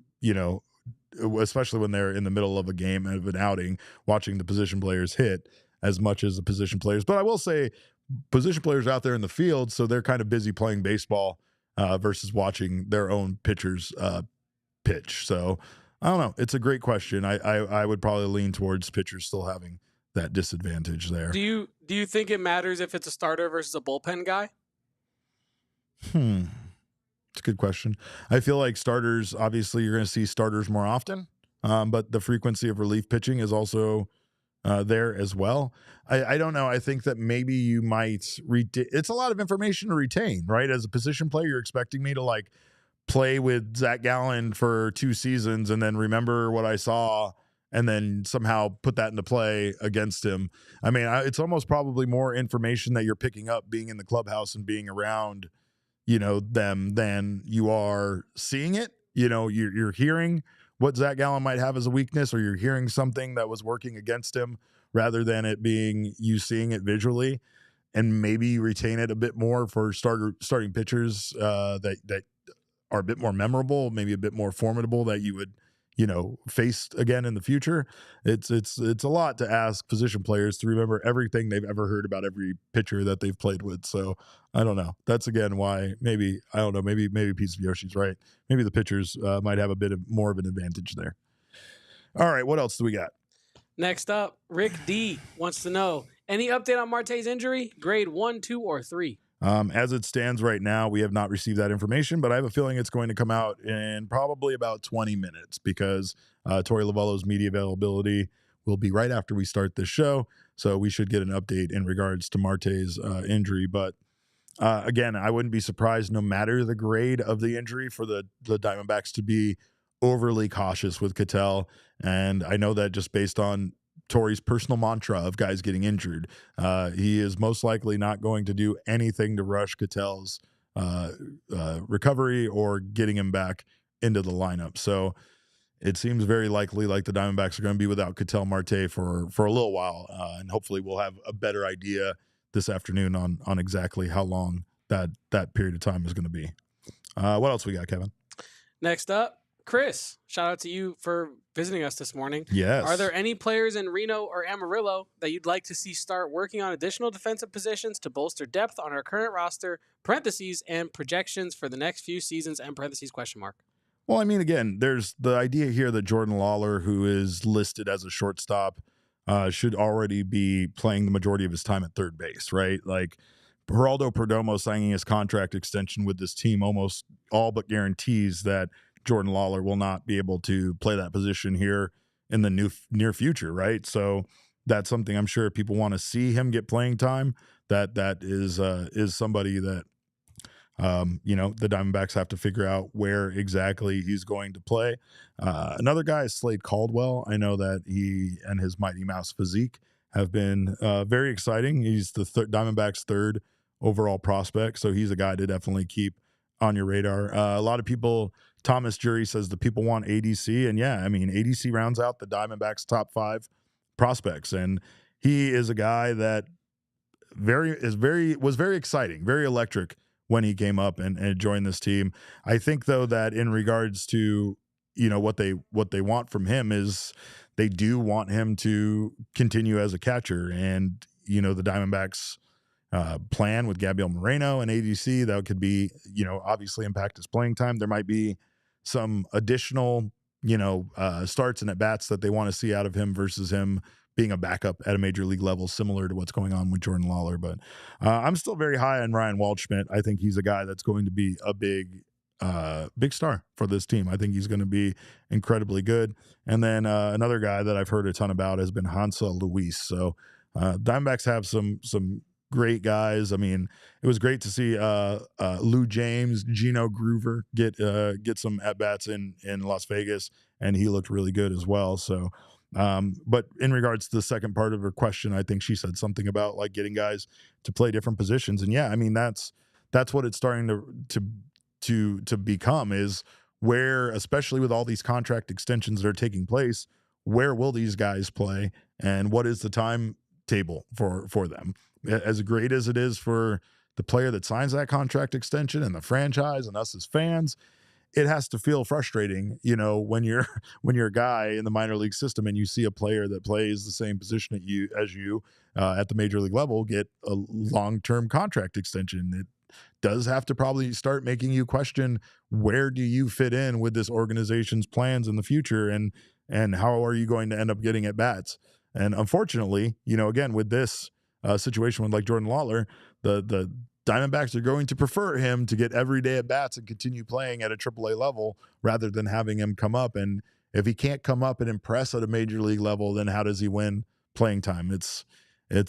especially when they're in the middle of a game of an outing, watching the position players hit as much as the position players. But I will say position players are out there in the field, so they're kind of busy playing baseball versus watching their own pitchers pitch. So I don't know. It's a great question. I would probably lean towards pitchers still having that disadvantage there. Do you think it matters if it's a starter versus a bullpen guy? It's a good question. I feel like starters, obviously you're going to see starters more often, but the frequency of relief pitching is also there as well. I don't know. I think that maybe you might it's a lot of information to retain, right? As a position player, you're expecting me to like play with Zach Gallen for 2 seasons and then remember what I saw and then somehow put that into play against him. I mean, it's almost probably more information that you're picking up being in the clubhouse and being around, them than you are seeing it. You're hearing what Zach Gallen might have as a weakness, or you're hearing something that was working against him rather than it being you seeing it visually, and maybe you retain it a bit more for starting pitchers that are a bit more memorable, maybe a bit more formidable that you would, face again in the future. It's a lot to ask position players to remember everything they've ever heard about every pitcher that they've played with. So I don't know. That's again why maybe Piece of Yoshi's right. Maybe the pitchers might have a bit more of an advantage there. All right, what else do we got? Next up, Rick D wants to know, any update on Marte's injury? Grade 1, 2, or 3? As it stands right now, we have not received that information, but I have a feeling it's going to come out in probably about 20 minutes because Torey Lovello's media availability will be right after we start this show. So we should get an update in regards to Marte's injury. But again, I wouldn't be surprised no matter the grade of the injury for the Diamondbacks to be overly cautious with Ketel. And I know that just based on Torey's personal mantra of guys getting injured, he is most likely not going to do anything to rush Ketel's recovery or getting him back into the lineup. So it seems very likely like the Diamondbacks are going to be without Ketel Marte for a little while, and hopefully we'll have a better idea this afternoon on exactly how long that period of time is going to be. What else we got, Kevin? Next up, Chris, shout out to you for visiting us this morning. Yes. Are there any players in Reno or Amarillo that you'd like to see start working on additional defensive positions to bolster depth on our current roster, parentheses, and projections for the next few seasons, and parentheses, question mark? Well, I mean, again, there's the idea here that Jordan Lawler, who is listed as a shortstop, should already be playing the majority of his time at third base, right? Like, Geraldo Perdomo signing his contract extension with this team almost all but guarantees that Jordan Lawler will not be able to play that position here in the near future, right? So that's something I'm sure people want to see him get playing time. That is somebody that the Diamondbacks have to figure out where exactly he's going to play. Another guy is Slade Caldwell. I know that he and his Mighty Mouse physique have been very exciting. He's the Diamondbacks' third overall prospect, so he's a guy to definitely keep on your radar. A lot of people, Thomas Jury says the people want ADC, and yeah, I mean, ADC rounds out the Diamondbacks' top 5 prospects, and he is a guy that was very exciting, very electric when he came up and joined this team. I think, though, that in regards to what they want from him is they do want him to continue as a catcher, and the Diamondbacks plan with Gabriel Moreno and ADC that could be obviously impact his playing time. There might be some additional starts and at bats that they want to see out of him versus him being a backup at a major league level, similar to what's going on with Jordan Lawler. But I'm still very high on Ryan Waldschmidt. I think he's a guy that's going to be a big star for this team. I think he's going to be incredibly good. And then another guy that I've heard a ton about has been Hansel Luis. So Diamondbacks have some great guys. I mean, it was great to see Lou James, Gino Groover get some at bats in Las Vegas, and he looked really good as well. So, but in regards to the second part of her question, I think she said something about like getting guys to play different positions, and yeah, I mean that's what it's starting to become, is where, especially with all these contract extensions that are taking place, where will these guys play, and what is the timetable for them? As great as it is for the player that signs that contract extension and the franchise and us as fans, it has to feel frustrating, when you're a guy in the minor league system and you see a player that plays the same position as you at the major league level get a long-term contract extension. It does have to probably start making you question, where do you fit in with this organization's plans in the future, and how are you going to end up getting at bats? And unfortunately, again, with this situation with like Jordan Lawler, the Diamondbacks are going to prefer him to get every day at bats and continue playing at a AAA level rather than having him come up. And if he can't come up and impress at a major league level, then how does he win playing time? It's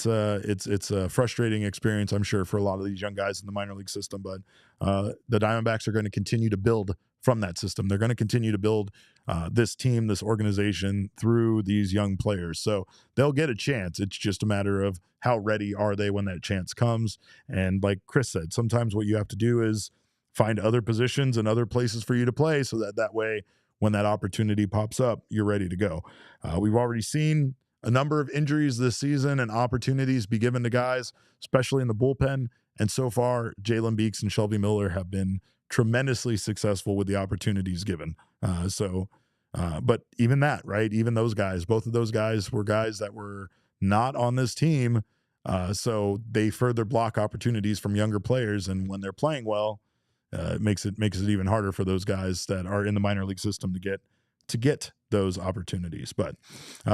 a frustrating experience, I'm sure, for a lot of these young guys in the minor league system. But the Diamondbacks are going to continue to build from that system. They're going to continue to build this team, this organization through these young players. So they'll get a chance. It's just a matter of how ready are they when that chance comes. And like Chris said, sometimes what you have to do is find other positions and other places for you to play so that way when that opportunity pops up, you're ready to go. We've already seen a number of injuries this season and opportunities be given to guys, especially in the bullpen. And so far, Jalen Beeks and Shelby Miller have been tremendously successful with the opportunities given. But even that, right? Even those guys, both of those guys were guys that were not on this team. So they further block opportunities from younger players. And when they're playing well, it makes it even harder for those guys that are in the minor league system to get those opportunities. But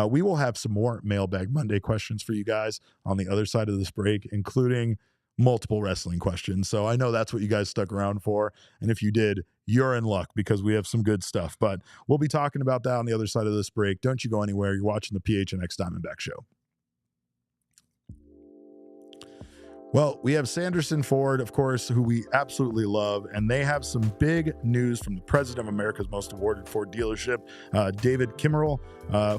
we will have some more Mailbag Monday questions for you guys on the other side of this break, including multiple wrestling questions. So I know that's what you guys stuck around for. And if you did, you're in luck because we have some good stuff. But we'll be talking about that on the other side of this break. Don't you go anywhere. You're watching the PHNX Diamondback Show. Well, we have Sanderson Ford, of course, who we absolutely love, and they have some big news from the president of America's most awarded Ford dealership, David Kimmerell.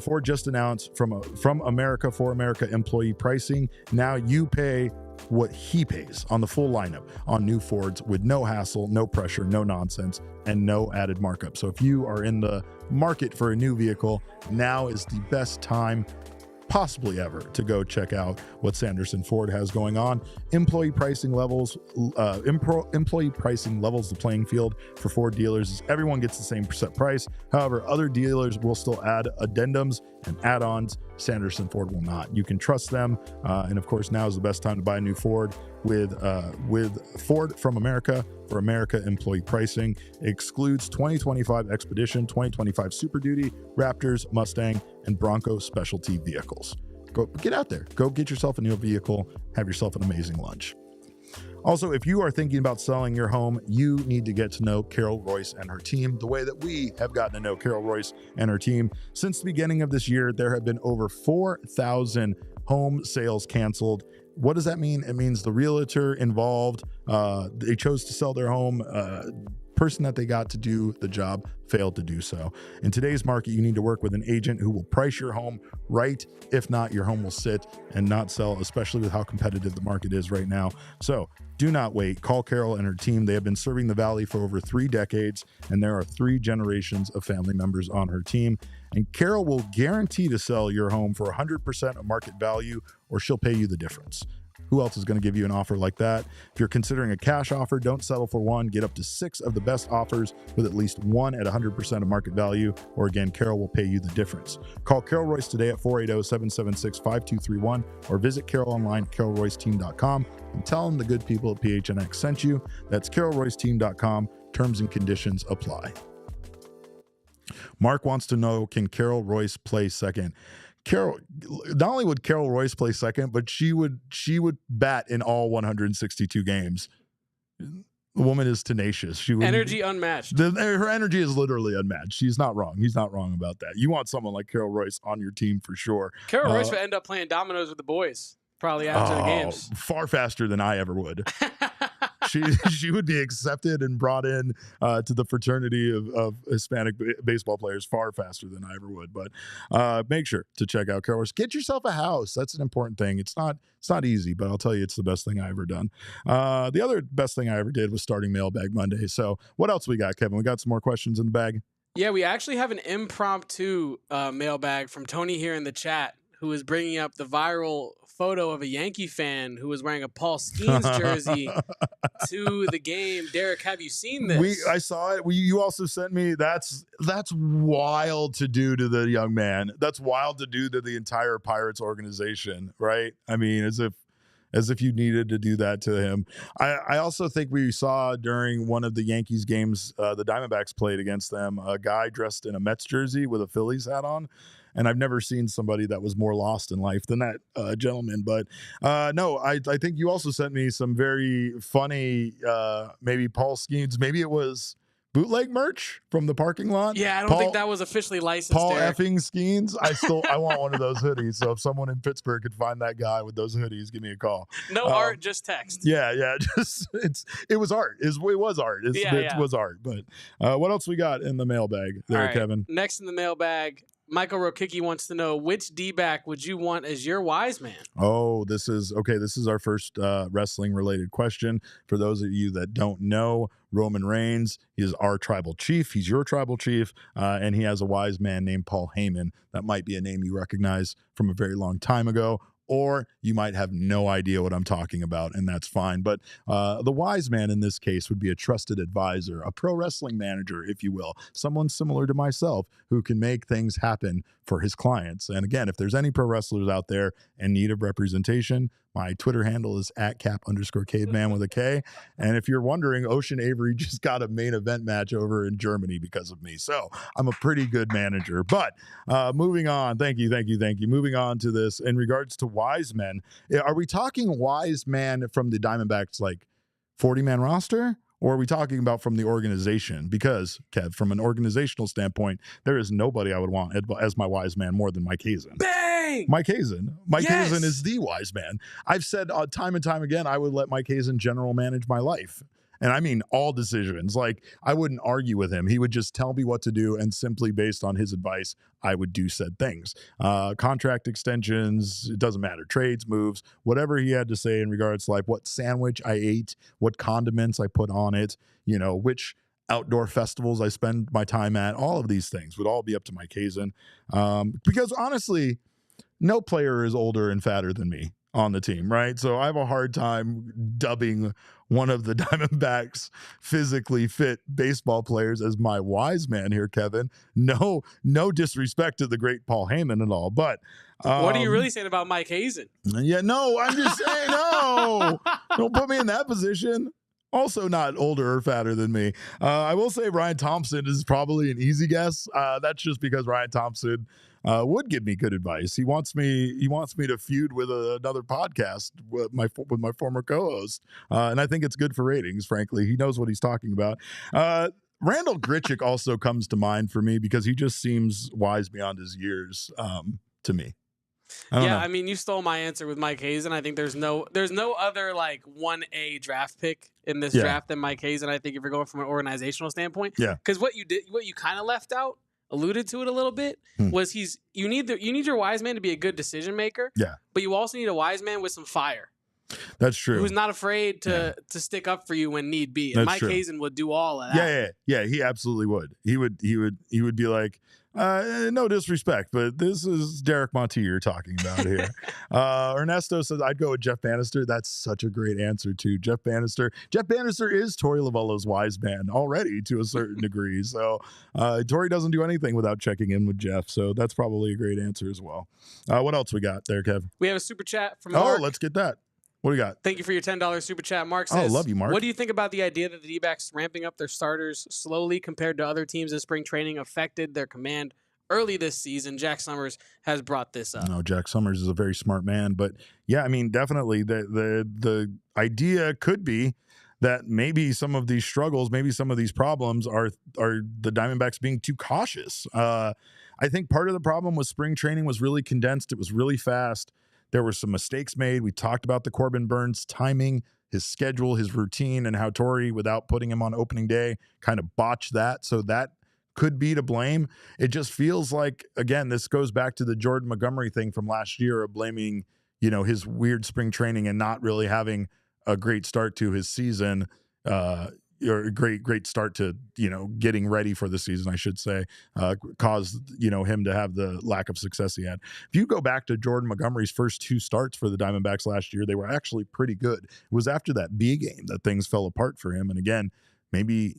Ford just announced from America for America employee pricing. Now you pay what he pays on the full lineup on new Fords with no hassle, no pressure, no nonsense, and no added markup. So if you are in the market for a new vehicle, now is the best time possibly ever to go check out what Sanderson Ford has going on. Employee pricing levels the playing field for Ford dealers is everyone gets the same set price. However, other dealers will still add addendums and add-ons. Sanderson Ford will not. You can trust them, and of course, now is the best time to buy a new Ford with Ford from America. For America, employee pricing excludes 2025 Expedition, 2025 Super Duty, Raptors, Mustang, and Bronco specialty vehicles. Go get out there. Go get yourself a new vehicle. Have yourself an amazing lunch. Also, if you are thinking about selling your home, you need to get to know Carol Royse and her team the way that we have gotten to know Carol Royse and her team. Since the beginning of this year, there have been over 4,000 home sales canceled. What does that mean? It means the realtor involved, they chose to sell their home. Person that they got to do the job failed to do so. In today's market, you need to work with an agent who will price your home right. If not, your home will sit and not sell, especially with how competitive the market is right now. So do not wait. Call Carol and her team. They have been serving the Valley for over 3 decades, and there are 3 generations of family members on her team. And Carol will guarantee to sell your home for 100% of market value, or she'll pay you the difference. Who else is going to give you an offer like that? If you're considering a cash offer, don't settle for one. Get up to 6 of the best offers with at least 1 at 100% of market value, or again, Carol will pay you the difference. Call Carol Royse today at 480-776-5231 or visit Carol online at carolroyseteam.com and tell them the good people at PHNX sent you. That's carolroyseteam.com. Terms and conditions apply. Mark wants to know, can Carol Royse play second? Carol, not only would Carol Royse play second, but she would bat in all 162 games. The woman is tenacious. She would, energy unmatched. Her energy is literally unmatched. She's not wrong. He's not wrong about that. You want someone like Carol Royse on your team for sure. Carol Royse would end up playing dominoes with the boys probably after the games. Far faster than I ever would. She would be accepted and brought in to the fraternity of Hispanic baseball players far faster than I ever would. But make sure to check out Carol Royse. Get yourself a house. That's an important thing. It's not easy, but I'll tell you, it's the best thing I ever done. The other best thing I ever did was starting Mailbag Monday. So what else we got, Kevin? We got some more questions in the bag. Yeah, we actually have an impromptu mailbag from Tony here in the chat, who is bringing up the viral photo of a Yankee fan who was wearing a Paul Skeens jersey to the game. Derek, have you seen this? I saw it. You also sent me. That's wild to do to the young man. That's wild to do to the entire Pirates organization, right? I mean, as if you needed to do that to him. I also think we saw during one of the Yankees games, the Diamondbacks played against them, a guy dressed in a Mets jersey with a Phillies hat on. And I've never seen somebody that was more lost in life than that gentleman. But no, I think you also sent me some very funny, maybe Paul Skeens. Maybe it was bootleg merch from the parking lot. Yeah, I don't think that was officially licensed. Paul Derek. effing Skeens. I want one of those hoodies. So if someone in Pittsburgh could find that guy with those hoodies, give me a call. No art, just text. Yeah. Just it was art. It was art. It was art. But what else we got in the mailbag there, right, Kevin? Next in the mailbag, Michael Rokicki wants to know, which D-back would you want as your wise man? Oh, this is our first wrestling-related question. For those of you that don't know, Roman Reigns is our tribal chief. He's your tribal chief, and he has a wise man named Paul Heyman. That might be a name you recognize from a very long time ago, or you might have no idea what I'm talking about, and that's fine. But the wise man in this case would be a trusted advisor, a pro wrestling manager, if you will, someone similar to myself who can make things happen for his clients. And again, if there's any pro wrestlers out there in need of representation, my Twitter handle is @cap_caveman with a K. And if you're wondering, Ocean Avery just got a main event match over in Germany because of me. So I'm a pretty good manager. But moving on. Thank you. Moving on to this. In regards to wise men, are we talking wise man from the Diamondbacks, like 40-man roster? Or are we talking about from the organization? Because, Kev, from an organizational standpoint, there is nobody I would want as my wise man more than Mike Hazen. Bang! Mike Hazen. Mike Hazen is the wise man. I've said time and time again, I would let Mike Hazen general manage my life. And I mean all decisions. Like, I wouldn't argue with him. He would just tell me what to do, and simply based on his advice, I would do said things. Contract extensions, it doesn't matter. Trades, moves, whatever he had to say in regards to like what sandwich I ate, what condiments I put on it, which outdoor festivals I spend my time at, all of these things would all be up to Mike Hazen. Because honestly, no player is older and fatter than me on the team, right? So I have a hard time dubbing one of the Diamondbacks physically fit baseball players as my wise man here, Kevin. No disrespect to the great Paul Heyman at all, but what are you really saying about Mike Hazen? Yeah, no, I'm just saying, no, don't put me in that position. Also not older or fatter than me. I will say Ryan Thompson is probably an easy guess. That's just because Ryan Thompson would give me good advice. He wants me to feud with another podcast with my former co-host, and I think it's good for ratings. Frankly, he knows what he's talking about. Randall Grichuk also comes to mind for me because he just seems wise beyond his years to me. I mean, you stole my answer with Mike Hazen. I think there's no other like 1A draft pick in this draft than Mike Hazen. I think if you're going from an organizational standpoint, because what you kind of left out, alluded to it a little bit, was you need your wise man to be a good decision maker. Yeah, but you also need a wise man with some fire. That's true. Who's not afraid to stick up for you when need be. And Mike Hazen would do all of that. Yeah. He absolutely would. He would be like, no disrespect, but this is Derek Montier you're talking about here. Ernesto says, I'd go with Jeff Bannister. That's such a great answer, too. Jeff Bannister is Torey Lovullo's wise man already to a certain degree. So Torey doesn't do anything without checking in with Jeff. So that's probably a great answer as well. What else we got there, Kev? We have a super chat from Mark. Oh, let's get that. What do you got? Thank you for your $10 super chat. Mark says, love you, Mark. What do you think about the idea that the D-backs ramping up their starters slowly compared to other teams in spring training affected their command early this season? Jack Summers has brought this up. No, Jack Summers is a very smart man. But yeah, I mean, definitely the idea could be that maybe some of these struggles, maybe some of these problems are the Diamondbacks being too cautious. I think part of the problem with spring training was really condensed. It was really fast. There were some mistakes made. We talked about the Corbin Burnes timing, his schedule, his routine, and how Torey, without putting him on opening day, kind of botched that. So that could be to blame. It just feels like, again, this goes back to the Jordan Montgomery thing from last year of blaming, his weird spring training and not really having a great start to his season, or a great start to, getting ready for the season, I should say, caused, him to have the lack of success he had. If you go back to Jordan Montgomery's first two starts for the Diamondbacks last year, they were actually pretty good. It was after that B game that things fell apart for him. And again, maybe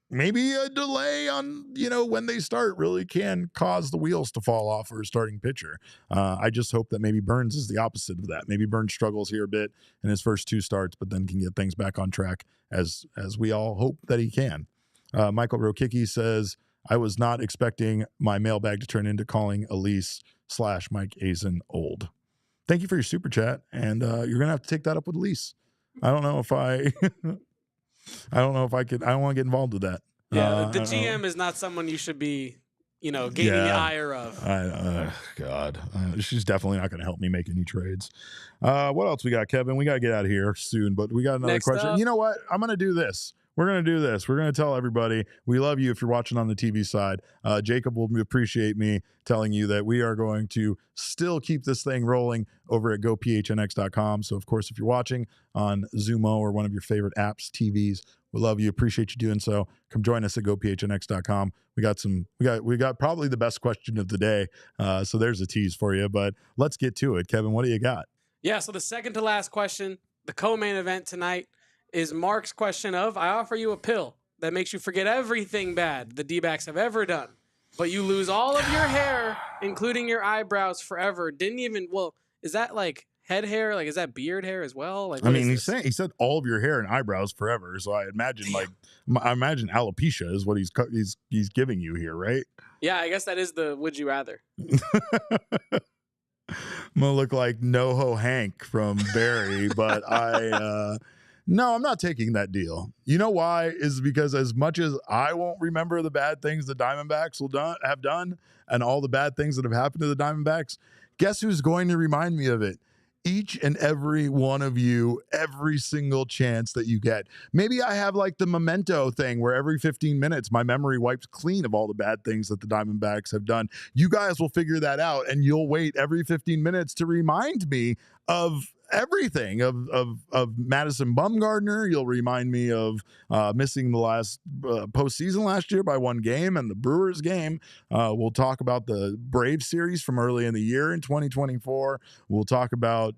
a delay on, when they start really can cause the wheels to fall off for a starting pitcher. I just hope that maybe Burnes is the opposite of that. Maybe Burnes struggles here a bit in his first two starts, but then can get things back on track as we all hope that he can. Michael Rokicki says, I was not expecting my mailbag to turn into calling Elise/Mike Hazen old. Thank you for your super chat. And you're going to have to take that up with Elise. I don't know if I could. I don't want to get involved with that. Yeah, the GM is not someone you should be, gaining the ire of. God, she's definitely not going to help me make any trades. What else we got, Kevin? We got to get out of here soon, but we got another question. Up. You know what? I'm going to do this. We're going to do this. We're going to tell everybody we love you if you're watching on the TV side. Jacob will appreciate me telling you that we are going to still keep this thing rolling over at gophnx.com. So, of course, if you're watching on Zumo or one of your favorite apps, TVs, we love you. Appreciate you doing so. Come join us at gophnx.com. We got probably the best question of the day. So there's a tease for you, but let's get to it. Kevin, what do you got? Yeah, so the second to last question, the co-main event tonight, is Mark's question of, I offer you a pill that makes you forget everything bad the D-backs have ever done, but you lose all of your hair, including your eyebrows, forever. Is that like head hair? Like, is that beard hair as well? Like, he said all of your hair and eyebrows forever. So I imagine alopecia is what he's giving you here, right? Yeah, I guess that is the would you rather. I'm gonna look like NoHo Hank from Barry, but no, I'm not taking that deal. You know why? Is because as much as I won't remember the bad things the Diamondbacks have done and all the bad things that have happened to the Diamondbacks, guess who's going to remind me of it? each and every one of you every single chance that you get. Maybe I have like the memento thing where every 15 minutes my memory wipes clean of all the bad things that the Diamondbacks have done. You guys will figure that out, and you'll wait every 15 minutes to remind me of everything of Madison Bumgarner. You'll remind me of missing the last postseason last year by one game and the Brewers game. We'll talk about the Braves series from early in the year in 2024. We'll talk about,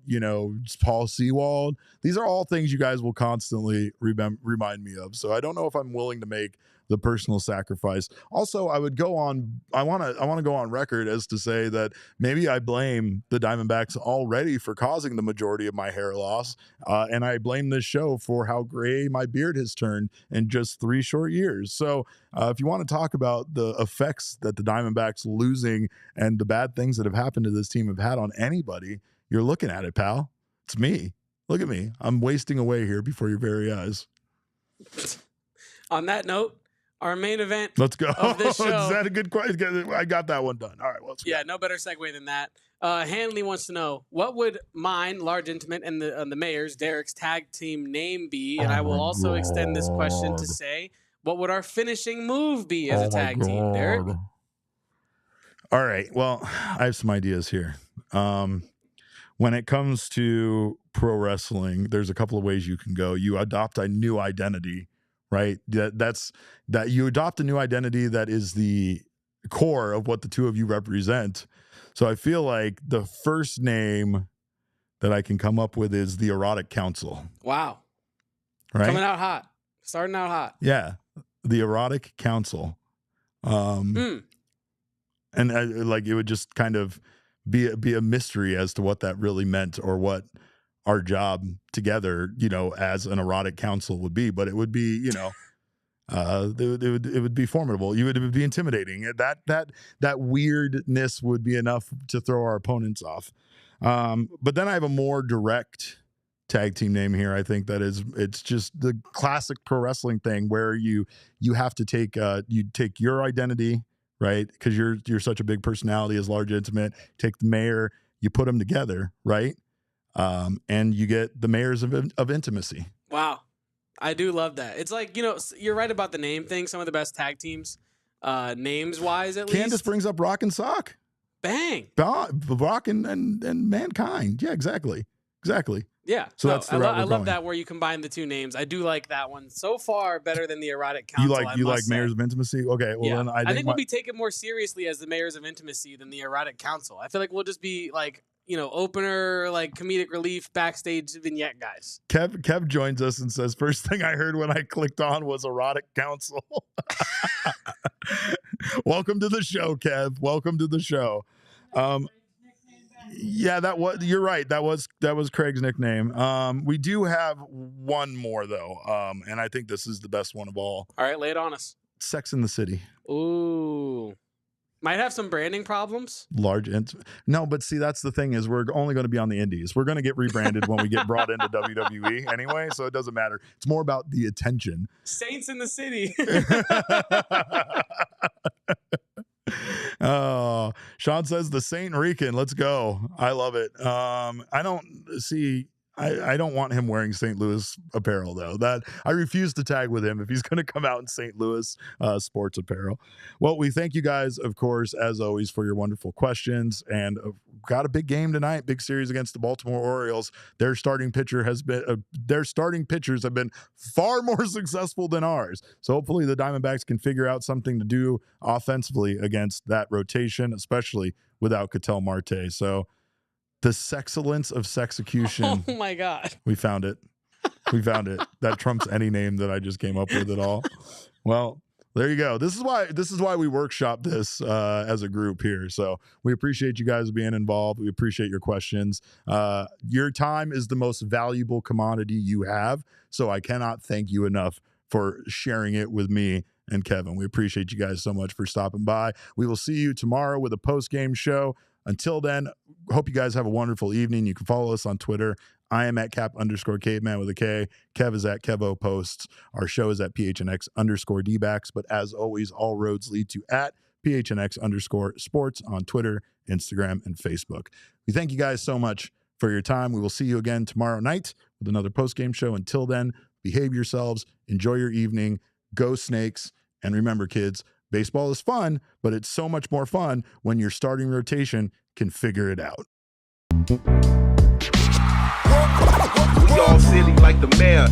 Paul Sewald. These are all things you guys will constantly remind me of. So I don't know if I'm willing to make the personal sacrifice. Also, I want to go on record as to say that maybe I blame the Diamondbacks already for causing the majority of my hair loss. And I blame this show for how gray my beard has turned in just 3 short years. So if you want to talk about the effects that the Diamondbacks losing and the bad things that have happened to this team have had on anybody, you're looking at it, pal. It's me. Look at me. I'm wasting away here before your very eyes. On that note, our main event let's go. Of this show. Is that a good question? I got that one done. All right. Well, yeah, no better segue than that. Hanley wants to know, what would mine, Large Intimate, and the Mayor's, Derek's tag team name be? And I will also extend this question to say, what would our finishing move be as a tag team, Derek? All right. Well, I have some ideas here. When it comes to pro wrestling, there's a couple of ways you can go. You adopt a new identity, right? That you adopt a new identity that is the core of what the two of you represent. So I feel like the first name that I can come up with is the Erotic Council. Wow. Right? Coming out hot. Starting out hot. Yeah. The Erotic Council. And it would just kind of be a mystery as to what that really meant or what our job together, as an erotic council would be. But it would be, it would be formidable. It would be intimidating. That weirdness would be enough to throw our opponents off. But then I have a more direct tag team name here. I think it's just the classic pro wrestling thing where you have to take your identity, right? Because you're such a big personality as Large Intimate. Take the Mayor, you put them together, right? And you get the Mayors of Intimacy. Wow. I do love that. It's like, you're right about the name thing. Some of the best tag teams, names-wise at least. Candace brings up Rock and Sock. Bang. Rock and Mankind. Yeah, exactly. Yeah. So that's the route I love that where you combine the two names. I do like that one. So far, better than the Erotic Council. You like Mayors of Intimacy? Okay. Well, yeah. then I think we'll be taken more seriously as the Mayors of Intimacy than the Erotic Council. I feel like we'll just be like, opener, like comedic relief, backstage vignette guys. Kev joins us and says, first thing I heard when I clicked on was Erotic Council. Welcome to the show, Kev. Welcome to the show. Yeah, you're right. That was Craig's nickname. We do have one more though. And I think this is the best one of all. All right, lay it on us. Sex in the City. Ooh. Might have some branding problems. No, but see, that's the thing is we're only going to be on the indies. We're going to get rebranded when we get brought into WWE anyway, so it doesn't matter. It's more about the attention. Saints in the City. Oh, Sean says the Saint Rican. Let's go. I love it. I don't want him wearing St. Louis apparel though. That I refuse to tag with him if he's going to come out in St. Louis sports apparel. Well, we thank you guys, of course, as always, for your wonderful questions, and got a big game tonight. Big series against the Baltimore Orioles. Their starting pitchers have been far more successful than ours. So hopefully the Diamondbacks can figure out something to do offensively against that rotation, especially without Ketel Marte. So. The sexcellence of sexecution. Oh my God. We found it. That trumps any name that I just came up with at all. Well, there you go. This is why we workshop this as a group here. So we appreciate you guys being involved. We appreciate your questions. Your time is the most valuable commodity you have. So I cannot thank you enough for sharing it with me and Kevin. We appreciate you guys so much for stopping by. We will see you tomorrow with a post-game show. Until then, hope you guys have a wonderful evening. You can follow us on Twitter. I am at Cap_Caveman with a K. Kev is at Kevo Posts. Our show is at PHNX_Dbacks. But as always, all roads lead to at PHNX_sports on Twitter, Instagram, and Facebook. We thank you guys so much for your time. We will see you again tomorrow night with another post-game show. Until then, behave yourselves, enjoy your evening, go Snakes, and remember, kids, baseball is fun, but it's so much more fun when your starting rotation can figure it out. We all silly like the mayor.